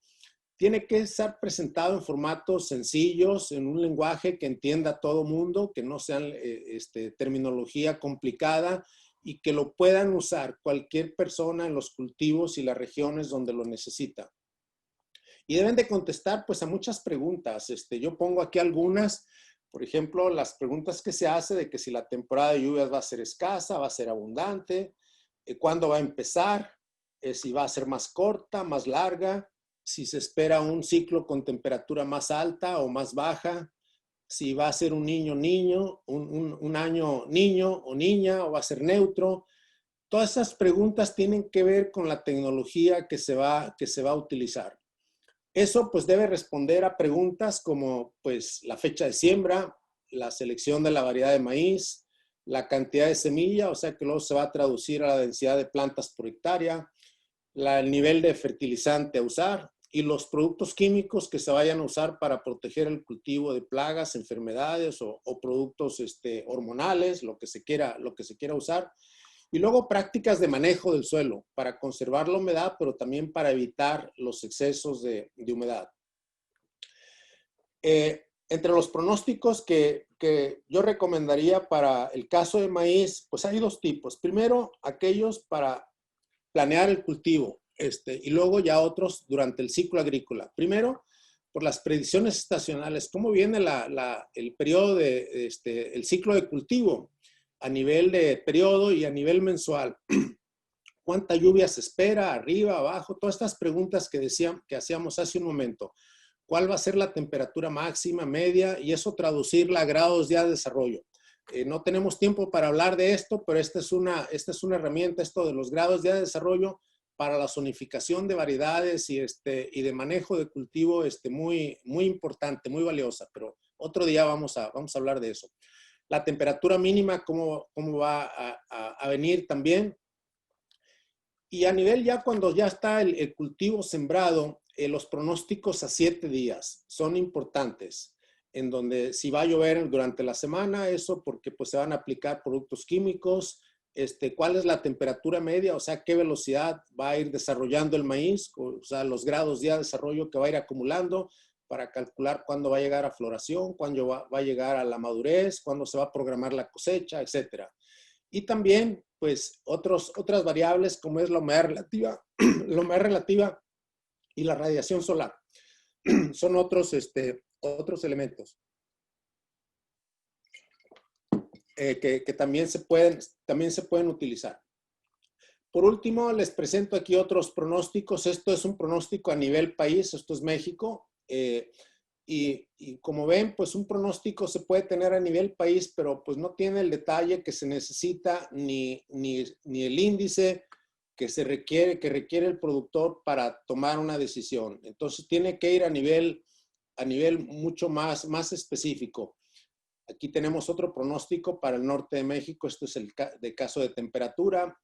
Tiene que estar presentado en formatos sencillos, en un lenguaje que entienda todo mundo, que no sean terminología complicada y que lo puedan usar cualquier persona en los cultivos y las regiones donde lo necesita. Y deben de contestar pues a muchas preguntas. Yo pongo aquí algunas, por ejemplo, las preguntas que se hace de que si la temporada de lluvias va a ser escasa, va a ser abundante, cuándo va a empezar, si va a ser más corta, más larga, si se espera un ciclo con temperatura más alta o más baja, si va a ser un niño-niño, un año niño o niña, o va a ser neutro. Todas esas preguntas tienen que ver con la tecnología que se va a utilizar. Eso pues debe responder a preguntas como pues la fecha de siembra, la selección de la variedad de maíz, la cantidad de semilla, o sea que luego se va a traducir a la densidad de plantas por hectárea, el nivel de fertilizante a usar y los productos químicos que se vayan a usar para proteger el cultivo de plagas, enfermedades o productos hormonales, lo que se quiera usar. Y luego prácticas de manejo del suelo para conservar la humedad, pero también para evitar los excesos de humedad. Entre los pronósticos que yo recomendaría para el caso de maíz, pues hay dos tipos. Primero, aquellos para planear el cultivo y luego ya otros durante el ciclo agrícola. Primero, por las predicciones estacionales, cómo viene el periodo el ciclo de cultivo a nivel de periodo y a nivel mensual. ¿Cuánta lluvia se espera? ¿Arriba, abajo? Todas estas preguntas que hacíamos hace un momento. ¿Cuál va a ser la temperatura máxima, media? Y eso traducirla a grados ya de desarrollo. No tenemos tiempo para hablar de esto, pero esta es una herramienta, esto de los grados ya de desarrollo para la zonificación de variedades y de manejo de cultivo muy importante, muy valiosa, pero otro día vamos a hablar de eso. La temperatura mínima, cómo va a venir también. Y a nivel ya cuando ya está el cultivo sembrado, los pronósticos a 7 días son importantes, en donde si va a llover durante la semana, eso porque pues se van a aplicar productos químicos, cuál es la temperatura media, o sea, qué velocidad va a ir desarrollando el maíz, o sea, los grados ya de desarrollo que va a ir acumulando para calcular cuándo va a llegar a floración, cuándo va a llegar a la madurez, cuándo se va a programar la cosecha, etcétera. Y también, pues, otras variables como es la humedad relativa, la humedad relativa y la radiación solar. Son otros elementos que también se pueden utilizar. Por último, les presento aquí otros pronósticos. Esto es un pronóstico a nivel país, esto es México. Y como ven, pues un pronóstico se puede tener a nivel país, pero pues no tiene el detalle que se necesita ni el índice que requiere el productor para tomar una decisión. Entonces tiene que ir a nivel mucho más específico. Aquí tenemos otro pronóstico para el norte de México. Esto es el caso de temperatura,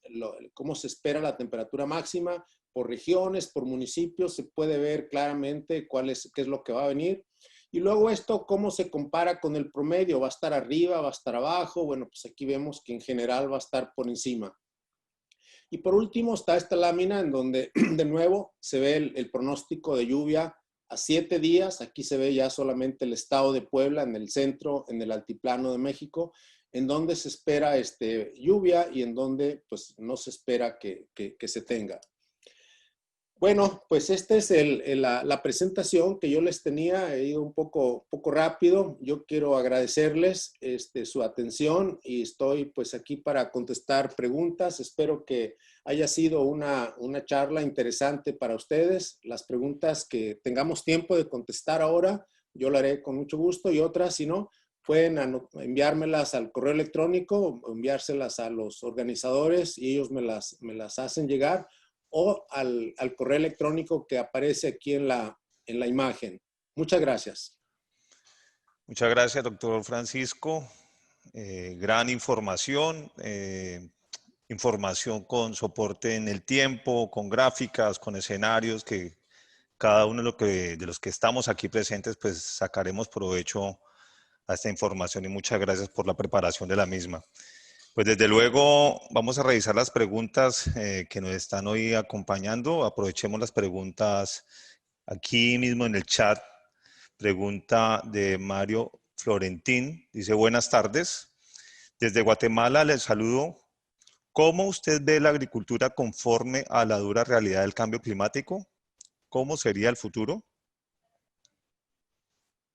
cómo se espera la temperatura máxima por regiones, por municipios. Se puede ver claramente qué es lo que va a venir. Y luego esto, cómo se compara con el promedio. ¿Va a estar arriba? ¿Va a estar abajo? Bueno, pues aquí vemos que en general va a estar por encima. Y por último está esta lámina en donde de nuevo se ve el pronóstico de lluvia a 7 días. Aquí se ve ya solamente el estado de Puebla en el centro, en el altiplano de México, en donde se espera lluvia y en donde pues no se espera que se tenga. Bueno, pues esta es la presentación que yo les tenía. He ido un poco rápido. Yo quiero agradecerles su atención y estoy pues aquí para contestar preguntas. Espero que haya sido una charla interesante para ustedes. Las preguntas que tengamos tiempo de contestar ahora, yo lo haré con mucho gusto, y otras, si no, pueden enviármelas al correo electrónico o enviárselas a los organizadores y ellos me las hacen llegar, o al correo electrónico que aparece aquí en la imagen. Muchas gracias. Muchas gracias, doctor Francisco. Gran información, información con soporte en el tiempo, con gráficas, con escenarios que cada uno de los que estamos aquí presentes, pues sacaremos provecho a esta información, y muchas gracias por la preparación de la misma. Pues desde luego vamos a revisar las preguntas que nos están hoy acompañando. Aprovechemos las preguntas aquí mismo en el chat. Pregunta de Mario Florentín. Dice, buenas tardes. Desde Guatemala les saludo. ¿Cómo usted ve la agricultura conforme a la dura realidad del cambio climático? ¿Cómo sería el futuro?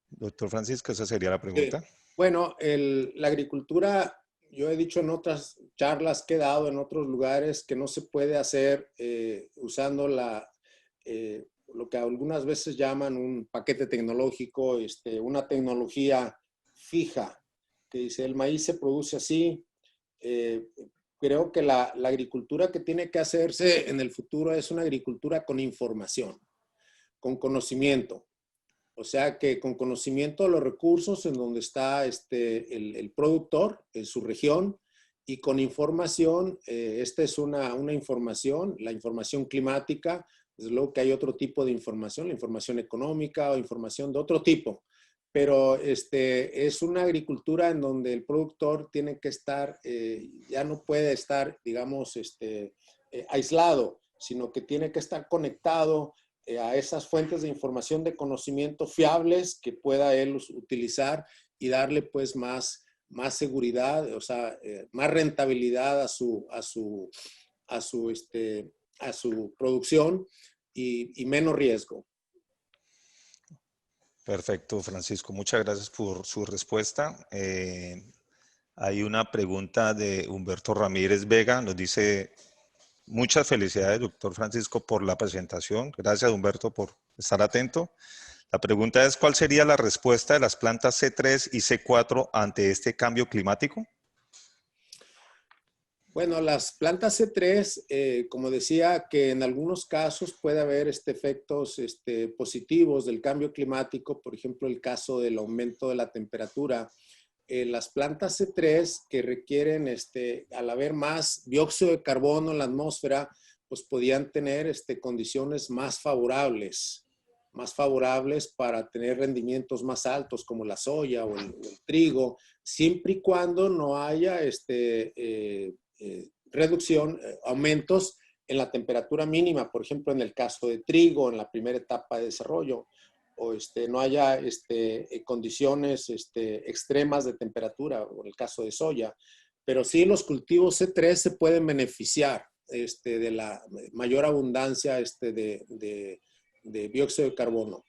Doctor Francisco, esa sería la pregunta. Bueno, la agricultura, yo he dicho en otras charlas que he dado en otros lugares que no se puede hacer usando lo que algunas veces llaman un paquete tecnológico, una tecnología fija, que dice el maíz se produce así. Eh, Creo que la agricultura que tiene que hacerse en el futuro es una agricultura con información, con conocimiento. O sea que con conocimiento de los recursos en donde está el productor, en su región, y con información, esta es una información, la información climática. Desde luego que hay otro tipo de información, la información económica o información de otro tipo, pero es una agricultura en donde el productor tiene que estar, ya no puede estar, digamos, aislado, sino que tiene que estar conectado a esas fuentes de información de conocimiento fiables que pueda él utilizar y darle pues más seguridad, o sea, más rentabilidad a su producción y menos riesgo. Perfecto, Francisco. Muchas gracias por su respuesta. Hay una pregunta de Humberto Ramírez Vega. Nos dice, muchas felicidades, doctor Francisco, por la presentación. Gracias, Humberto, por estar atento. La pregunta es, ¿cuál sería la respuesta de las plantas C3 y C4 ante este cambio climático? Bueno, las plantas C3, como decía, que en algunos casos puede haber efectos positivos del cambio climático, por ejemplo, el caso del aumento de la temperatura. Las plantas C3 que requieren, al haber más dióxido de carbono en la atmósfera, pues podían tener condiciones más favorables para tener rendimientos más altos como la soya o el trigo, siempre y cuando no haya reducción, aumentos en la temperatura mínima, por ejemplo, en el caso de trigo, en la primera etapa de desarrollo, o no haya condiciones extremas de temperatura, o en el caso de soya. Pero sí los cultivos C3 se pueden beneficiar de la mayor abundancia de dióxido de carbono.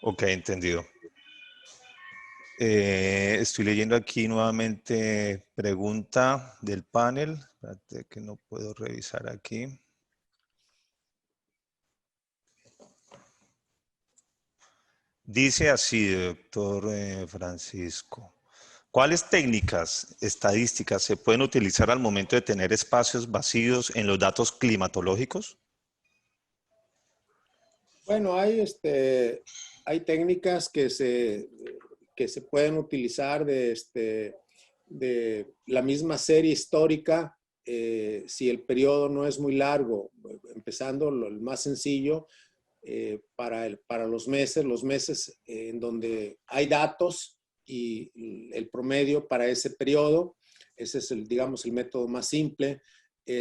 Ok, entendido. Estoy leyendo aquí nuevamente pregunta del panel. Espérate que no puedo revisar aquí. Dice así, doctor Francisco. ¿Cuáles técnicas estadísticas se pueden utilizar al momento de tener espacios vacíos en los datos climatológicos? Bueno, hay técnicas que se pueden utilizar de la misma serie histórica, si el periodo no es muy largo, empezando el más sencillo, para los meses en donde hay datos y el promedio para ese periodo. Ese es digamos, el método más simple.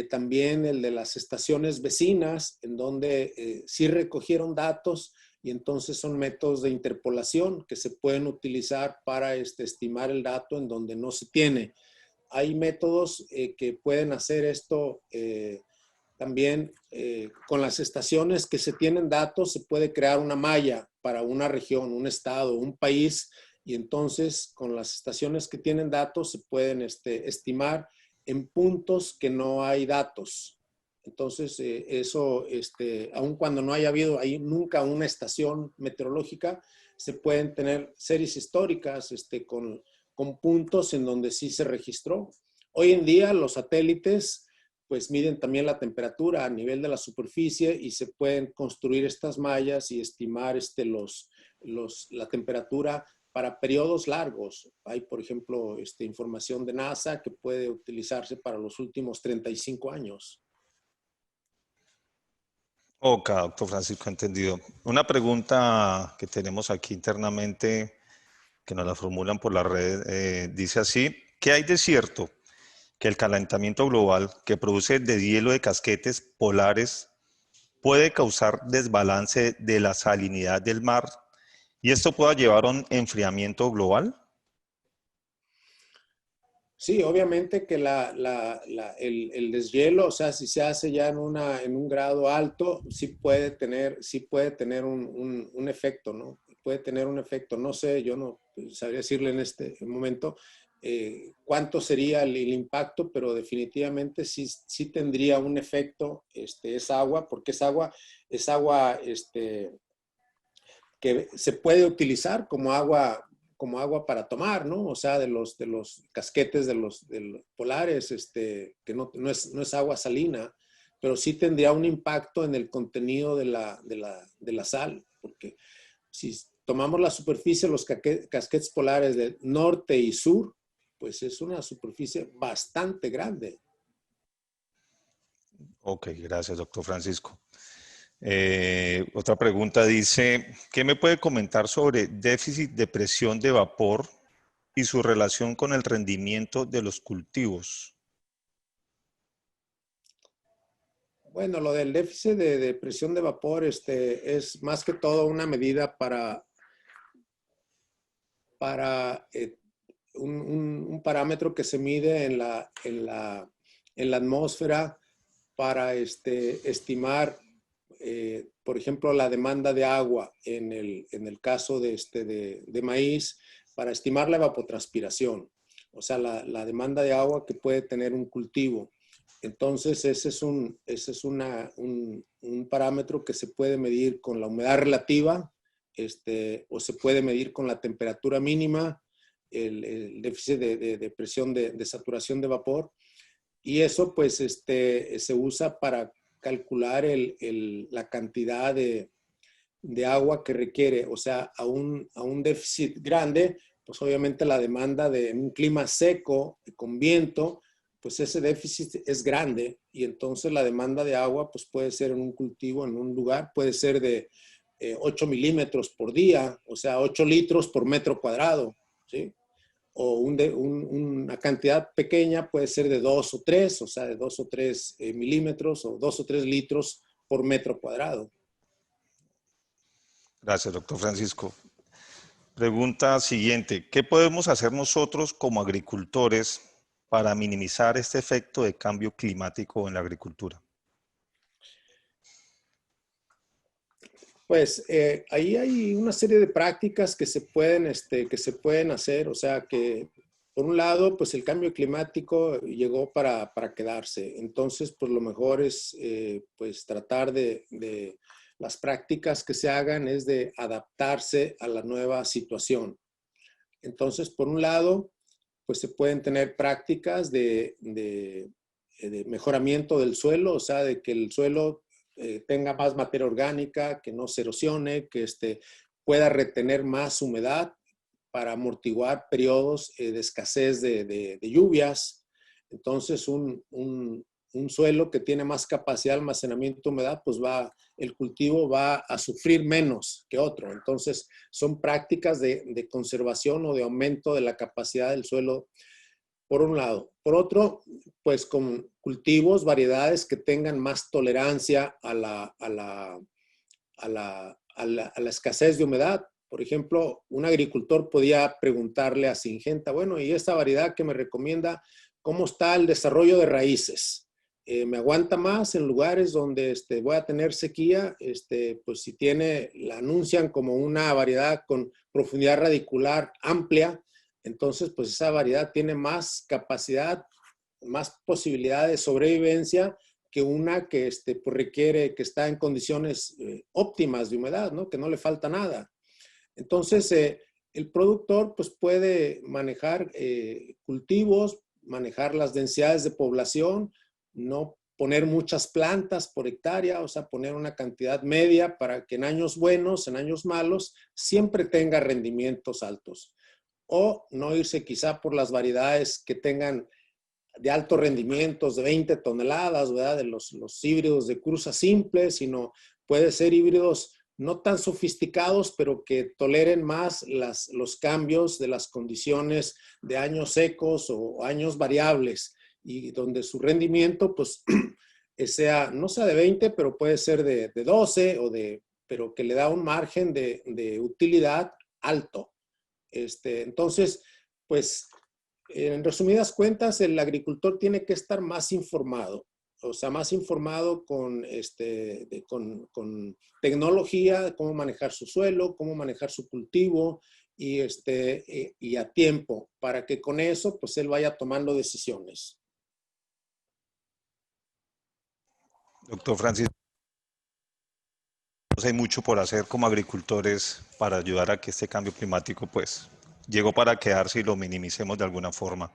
También el de las estaciones vecinas, en donde sí recogieron datos, y entonces son métodos de interpolación que se pueden utilizar para estimar el dato en donde no se tiene. Hay métodos que pueden hacer esto También con las estaciones que se tienen datos, se puede crear una malla para una región, un estado, un país, y entonces con las estaciones que tienen datos se pueden estimar en puntos que no hay datos. Entonces, eso, aun cuando no haya habido ahí nunca una estación meteorológica, se pueden tener series históricas con puntos en donde sí se registró. Hoy en día los satélites pues miden también la temperatura a nivel de la superficie y se pueden construir estas mallas y estimar la temperatura para periodos largos. Hay, por ejemplo, información de NASA que puede utilizarse para los últimos 35 años. Ok, doctor Francisco, entendido. Una pregunta que tenemos aquí internamente, que nos la formulan por la red, dice así: ¿qué hay de cierto que el calentamiento global que produce deshielo de casquetes polares puede causar desbalance de la salinidad del mar y esto pueda llevar a un enfriamiento global? Sí, obviamente que el deshielo, o sea, si se hace ya en un grado alto, sí puede tener un efecto, ¿no? Puede tener un efecto. No sé, yo no sabría decirle en este momento cuánto sería el impacto, pero definitivamente sí tendría un efecto esa agua, porque es agua que se puede utilizar como agua para tomar, ¿no? O sea, de los casquetes de los polares, que no es agua salina, pero sí tendría un impacto en el contenido de la sal, porque si tomamos la superficie de los casquetes polares del norte y sur, pues es una superficie bastante grande. Ok, gracias, doctor Francisco. Otra pregunta dice: ¿qué me puede comentar sobre déficit de presión de vapor y su relación con el rendimiento de los cultivos? Bueno, lo del déficit de presión de vapor es más que todo una medida para un parámetro que se mide en la atmósfera para estimar, por ejemplo, la demanda de agua en el caso de maíz, para estimar la evapotranspiración, o sea, la demanda de agua que puede tener un cultivo. Entonces, ese es un parámetro que se puede medir con la humedad relativa, o se puede medir con la temperatura mínima, el déficit de presión de saturación de vapor. Y eso pues se usa para calcular la cantidad de agua que requiere. O sea, a un déficit grande, pues obviamente la demanda de un clima seco, con viento, pues ese déficit es grande y entonces la demanda de agua pues puede ser en un cultivo, en un lugar, puede ser de 8 milímetros por día, o sea, 8 litros por metro cuadrado, ¿sí? O una cantidad pequeña puede ser de 2 o 3, o sea, de 2 o 3 milímetros o 2 o 3 litros por metro cuadrado. Gracias, doctor Francisco. Pregunta siguiente: ¿qué podemos hacer nosotros como agricultores para minimizar este efecto de cambio climático en la agricultura? Pues ahí hay una serie de prácticas que se pueden hacer, o sea que por un lado, pues el cambio climático llegó para quedarse. Entonces, pues lo mejor es pues tratar de las prácticas que se hagan es de adaptarse a la nueva situación. Entonces, por un lado, pues se pueden tener prácticas de mejoramiento del suelo, o sea, de que el suelo tenga más materia orgánica, que no se erosione, que pueda retener más humedad para amortiguar periodos de escasez de lluvias. Entonces, un suelo que tiene más capacidad de almacenamiento de humedad, pues el cultivo va a sufrir menos que otro. Entonces, son prácticas de conservación o de aumento de la capacidad del suelo, por un lado. Por otro, pues con cultivos, variedades que tengan más tolerancia a la escasez de humedad. Por ejemplo, un agricultor podía preguntarle a Syngenta, bueno, ¿y esta variedad que me recomienda, cómo está el desarrollo de raíces? me aguanta más en lugares donde voy a tener sequía, pues si la anuncian como una variedad con profundidad radicular amplia, entonces pues esa variedad tiene más capacidad, más posibilidad de sobrevivencia que una que pues requiere, que está en condiciones óptimas de humedad, ¿no? Que no le falta nada. Entonces, el productor pues puede manejar cultivos, manejar las densidades de población, no poner muchas plantas por hectárea, o sea, poner una cantidad media para que en años buenos, en años malos, siempre tenga rendimientos altos. O no irse quizá por las variedades que tengan de altos rendimientos de 20 toneladas, ¿verdad? De los híbridos de cruza simple, sino puede ser híbridos no tan sofisticados, pero que toleren más los cambios de las condiciones de años secos o años variables, y donde su rendimiento, pues, no sea de 20, pero puede ser de 12, pero que le da un margen de utilidad alto. Entonces, pues, en resumidas cuentas, el agricultor tiene que estar más informado, o sea, más informado con tecnología, cómo manejar su suelo, cómo manejar su cultivo, y a tiempo, para que con eso, pues, él vaya tomando decisiones. Doctor Francisco, hay mucho por hacer como agricultores para ayudar a que este cambio climático pues llegó para quedarse y lo minimicemos de alguna forma.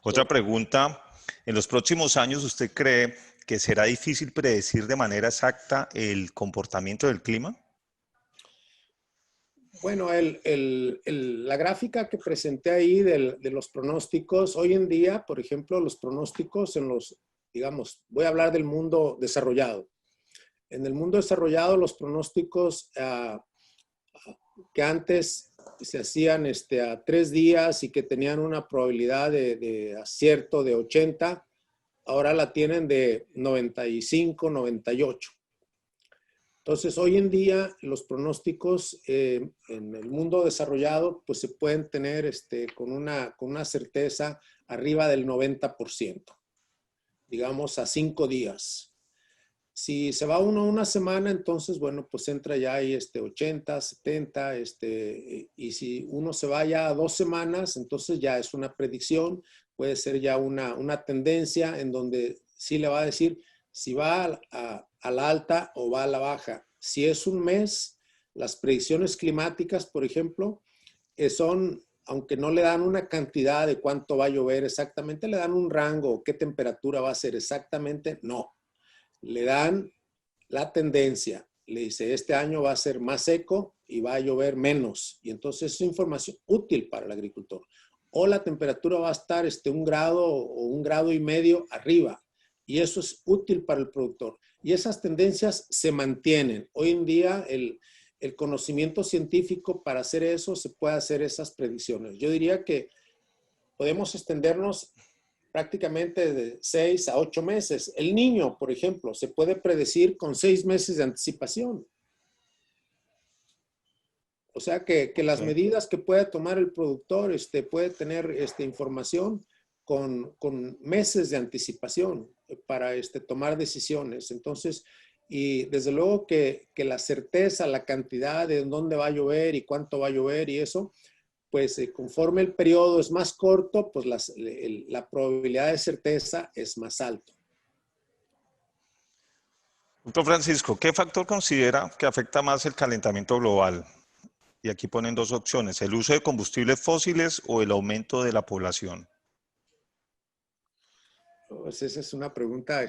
Otra Sí. pregunta, ¿en los próximos años usted cree que será difícil predecir de manera exacta el comportamiento del clima? Bueno, la gráfica que presenté ahí de los pronósticos, hoy en día, por ejemplo, los pronósticos digamos, voy a hablar del mundo desarrollado. En el mundo desarrollado, los pronósticos que antes se hacían a 3 días y que tenían una probabilidad de acierto de 80, ahora la tienen de 95, 98. Entonces, hoy en día, los pronósticos en el mundo desarrollado, pues se pueden tener con una certeza arriba del 90%, digamos a 5 días. Si se va uno una semana, entonces, bueno, pues entra ya ahí 80, 70, y si uno se va ya a 2 semanas, entonces ya es una predicción, puede ser ya una tendencia en donde sí le va a decir si va a la alta o va a la baja. Si es un mes, las predicciones climáticas, por ejemplo, son, aunque no le dan una cantidad de cuánto va a llover exactamente, le dan un rango, qué temperatura va a ser exactamente, no. Le dan la tendencia. Le dice, este año va a ser más seco y va a llover menos. Y entonces es información útil para el agricultor. O la temperatura va a estar 1 grado o 1,5 grados arriba. Y eso es útil para el productor. Y esas tendencias se mantienen. Hoy en día el conocimiento científico para hacer eso, se puede hacer esas predicciones. Yo diría que podemos extendernos prácticamente de 6 a 8 meses. El niño, por ejemplo, se puede predecir con 6 meses de anticipación. O sea que las Sí. medidas que puede tomar el productor puede tener información con meses de anticipación para tomar decisiones. Entonces, y desde luego que la certeza, la cantidad de dónde va a llover y cuánto va a llover y eso, pues conforme el periodo es más corto, pues la probabilidad de certeza es más alta. Doctor Francisco, ¿qué factor considera que afecta más el calentamiento global? Y aquí ponen dos opciones, el uso de combustibles fósiles o el aumento de la población. Pues esa es una pregunta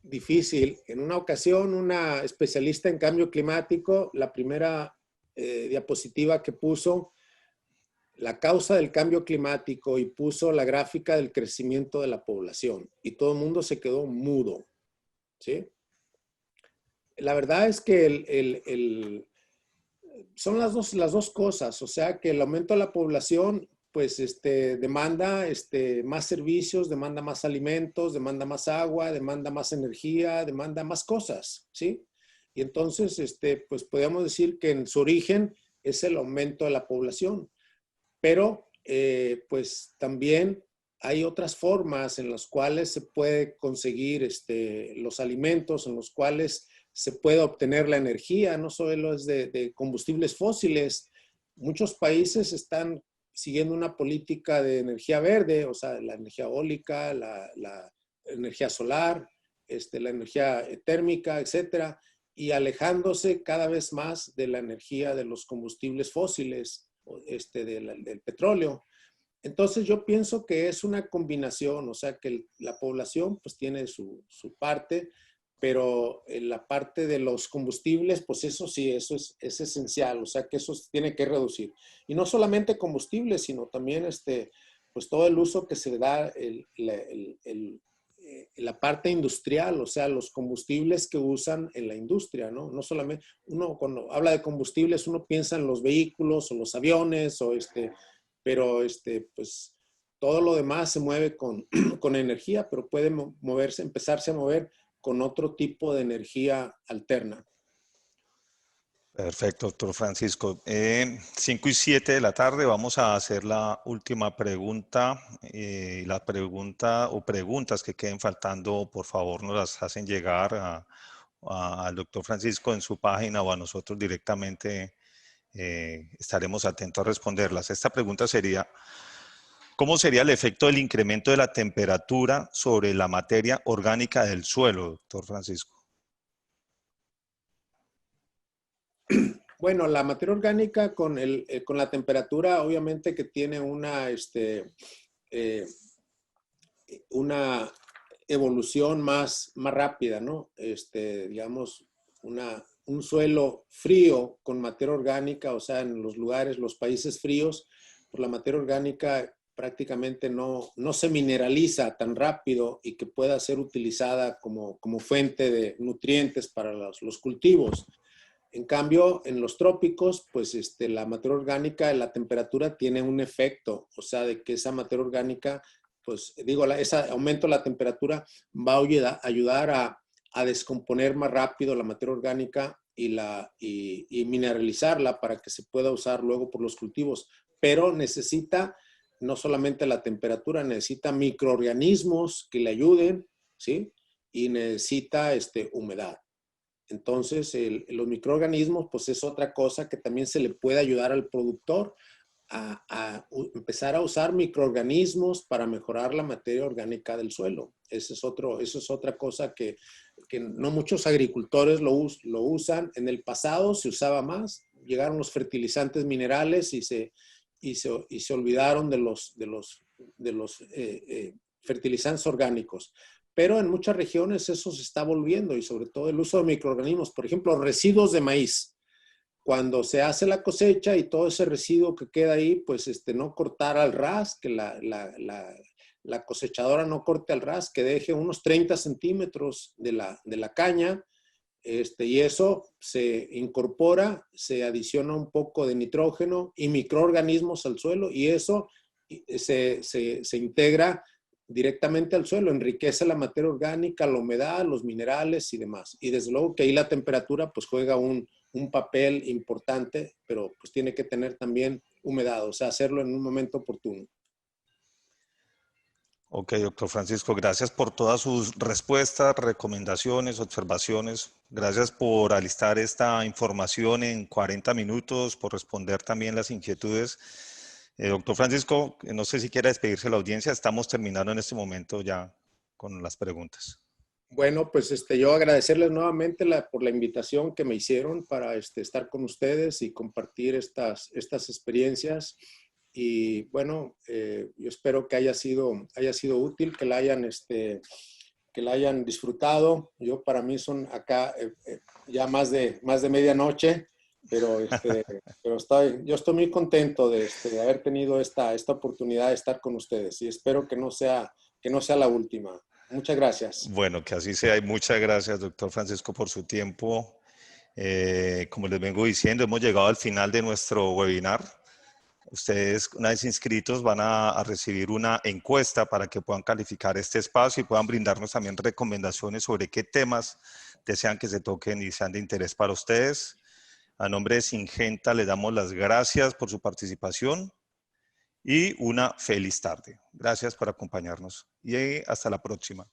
difícil. En una ocasión, una especialista en cambio climático, la primera diapositiva que puso la causa del cambio climático y puso la gráfica del crecimiento de la población y todo el mundo se quedó mudo, ¿sí? La verdad es que son las dos cosas, o sea que el aumento de la población pues demanda más servicios, demanda más alimentos, demanda más agua, demanda más energía, demanda más cosas, ¿sí? Y entonces pues podríamos decir que en su origen es el aumento de la población, pero pues también hay otras formas en las cuales se puede conseguir los alimentos, en los cuales se puede obtener la energía, no solo es de combustibles fósiles. Muchos países están siguiendo una política de energía verde, o sea, la energía eólica, la energía solar, la energía térmica, etcétera, y alejándose cada vez más de la energía de los combustibles fósiles, del petróleo. Entonces yo pienso que es una combinación, o sea que la población pues tiene su parte, pero en la parte de los combustibles, pues eso sí, eso es esencial, o sea que eso se tiene que reducir. Y no solamente combustibles, sino también pues todo el uso que se da, la parte industrial, o sea, los combustibles que usan en la industria, ¿no? No solamente, uno cuando habla de combustibles, uno piensa en los vehículos o los aviones, pero pues todo lo demás se mueve con energía, pero puede moverse, empezarse a mover con otro tipo de energía alterna. Perfecto, doctor Francisco. 5 y 7 de la tarde vamos a hacer la última pregunta. La pregunta o preguntas que queden faltando, por favor, nos las hacen llegar al doctor Francisco en su página o a nosotros directamente. Estaremos atentos a responderlas. Esta pregunta sería, ¿cómo sería el efecto del incremento de la temperatura sobre la materia orgánica del suelo, doctor Francisco? Bueno, la materia orgánica con la temperatura, obviamente que tiene una evolución más rápida, ¿no? Digamos, un suelo frío con materia orgánica, o sea, en los lugares, los países fríos, pues la materia orgánica prácticamente no se mineraliza tan rápido y que pueda ser utilizada como fuente de nutrientes para los cultivos. En cambio, en los trópicos, pues la materia orgánica, la temperatura tiene un efecto, o sea, de que esa materia orgánica, pues digo, ese aumento de la temperatura va a ayudar a descomponer más rápido la materia orgánica y mineralizarla para que se pueda usar luego por los cultivos. Pero necesita no solamente la temperatura, necesita microorganismos que le ayuden, ¿sí? Y necesita humedad. Entonces, los microorganismos, pues es otra cosa que también se le puede ayudar al productor a empezar a usar microorganismos para mejorar la materia orgánica del suelo. Eso es otra cosa que no muchos agricultores lo usan. En el pasado se usaba más, llegaron los fertilizantes minerales y se olvidaron de los fertilizantes orgánicos. Pero en muchas regiones eso se está volviendo y sobre todo el uso de microorganismos. Por ejemplo, residuos de maíz. Cuando se hace la cosecha y todo ese residuo que queda ahí, pues no cortar al ras, que la cosechadora no corte al ras, que deje unos 30 centímetros de la caña, y eso se incorpora, se adiciona un poco de nitrógeno y microorganismos al suelo y eso se integra directamente al suelo, enriquece la materia orgánica, la humedad, los minerales y demás. Y desde luego que ahí la temperatura pues juega un papel importante, pero pues tiene que tener también humedad, o sea, hacerlo en un momento oportuno. Ok, doctor Francisco, gracias por todas sus respuestas, recomendaciones, observaciones. Gracias por alistar esta información en 40 minutos, por responder también las inquietudes. Doctor Francisco, no sé si quiere despedirse de la audiencia. Estamos terminando en este momento ya con las preguntas. Bueno, pues yo agradecerles nuevamente por la invitación que me hicieron para estar con ustedes y compartir estas experiencias. Y bueno, yo espero que haya sido útil, que la hayan disfrutado. Para mí son acá ya más de medianoche, pero, yo estoy muy contento de haber tenido esta oportunidad de estar con ustedes y espero que no sea la última. Muchas gracias. Bueno, que así sea y muchas gracias, doctor Francisco, por su tiempo. Como les vengo diciendo, hemos llegado al final de nuestro webinar. Ustedes, una vez inscritos, van a recibir una encuesta para que puedan calificar este espacio y puedan brindarnos también recomendaciones sobre qué temas desean que se toquen y sean de interés para ustedes. A nombre de Syngenta les damos las gracias por su participación y una feliz tarde. Gracias por acompañarnos y hasta la próxima.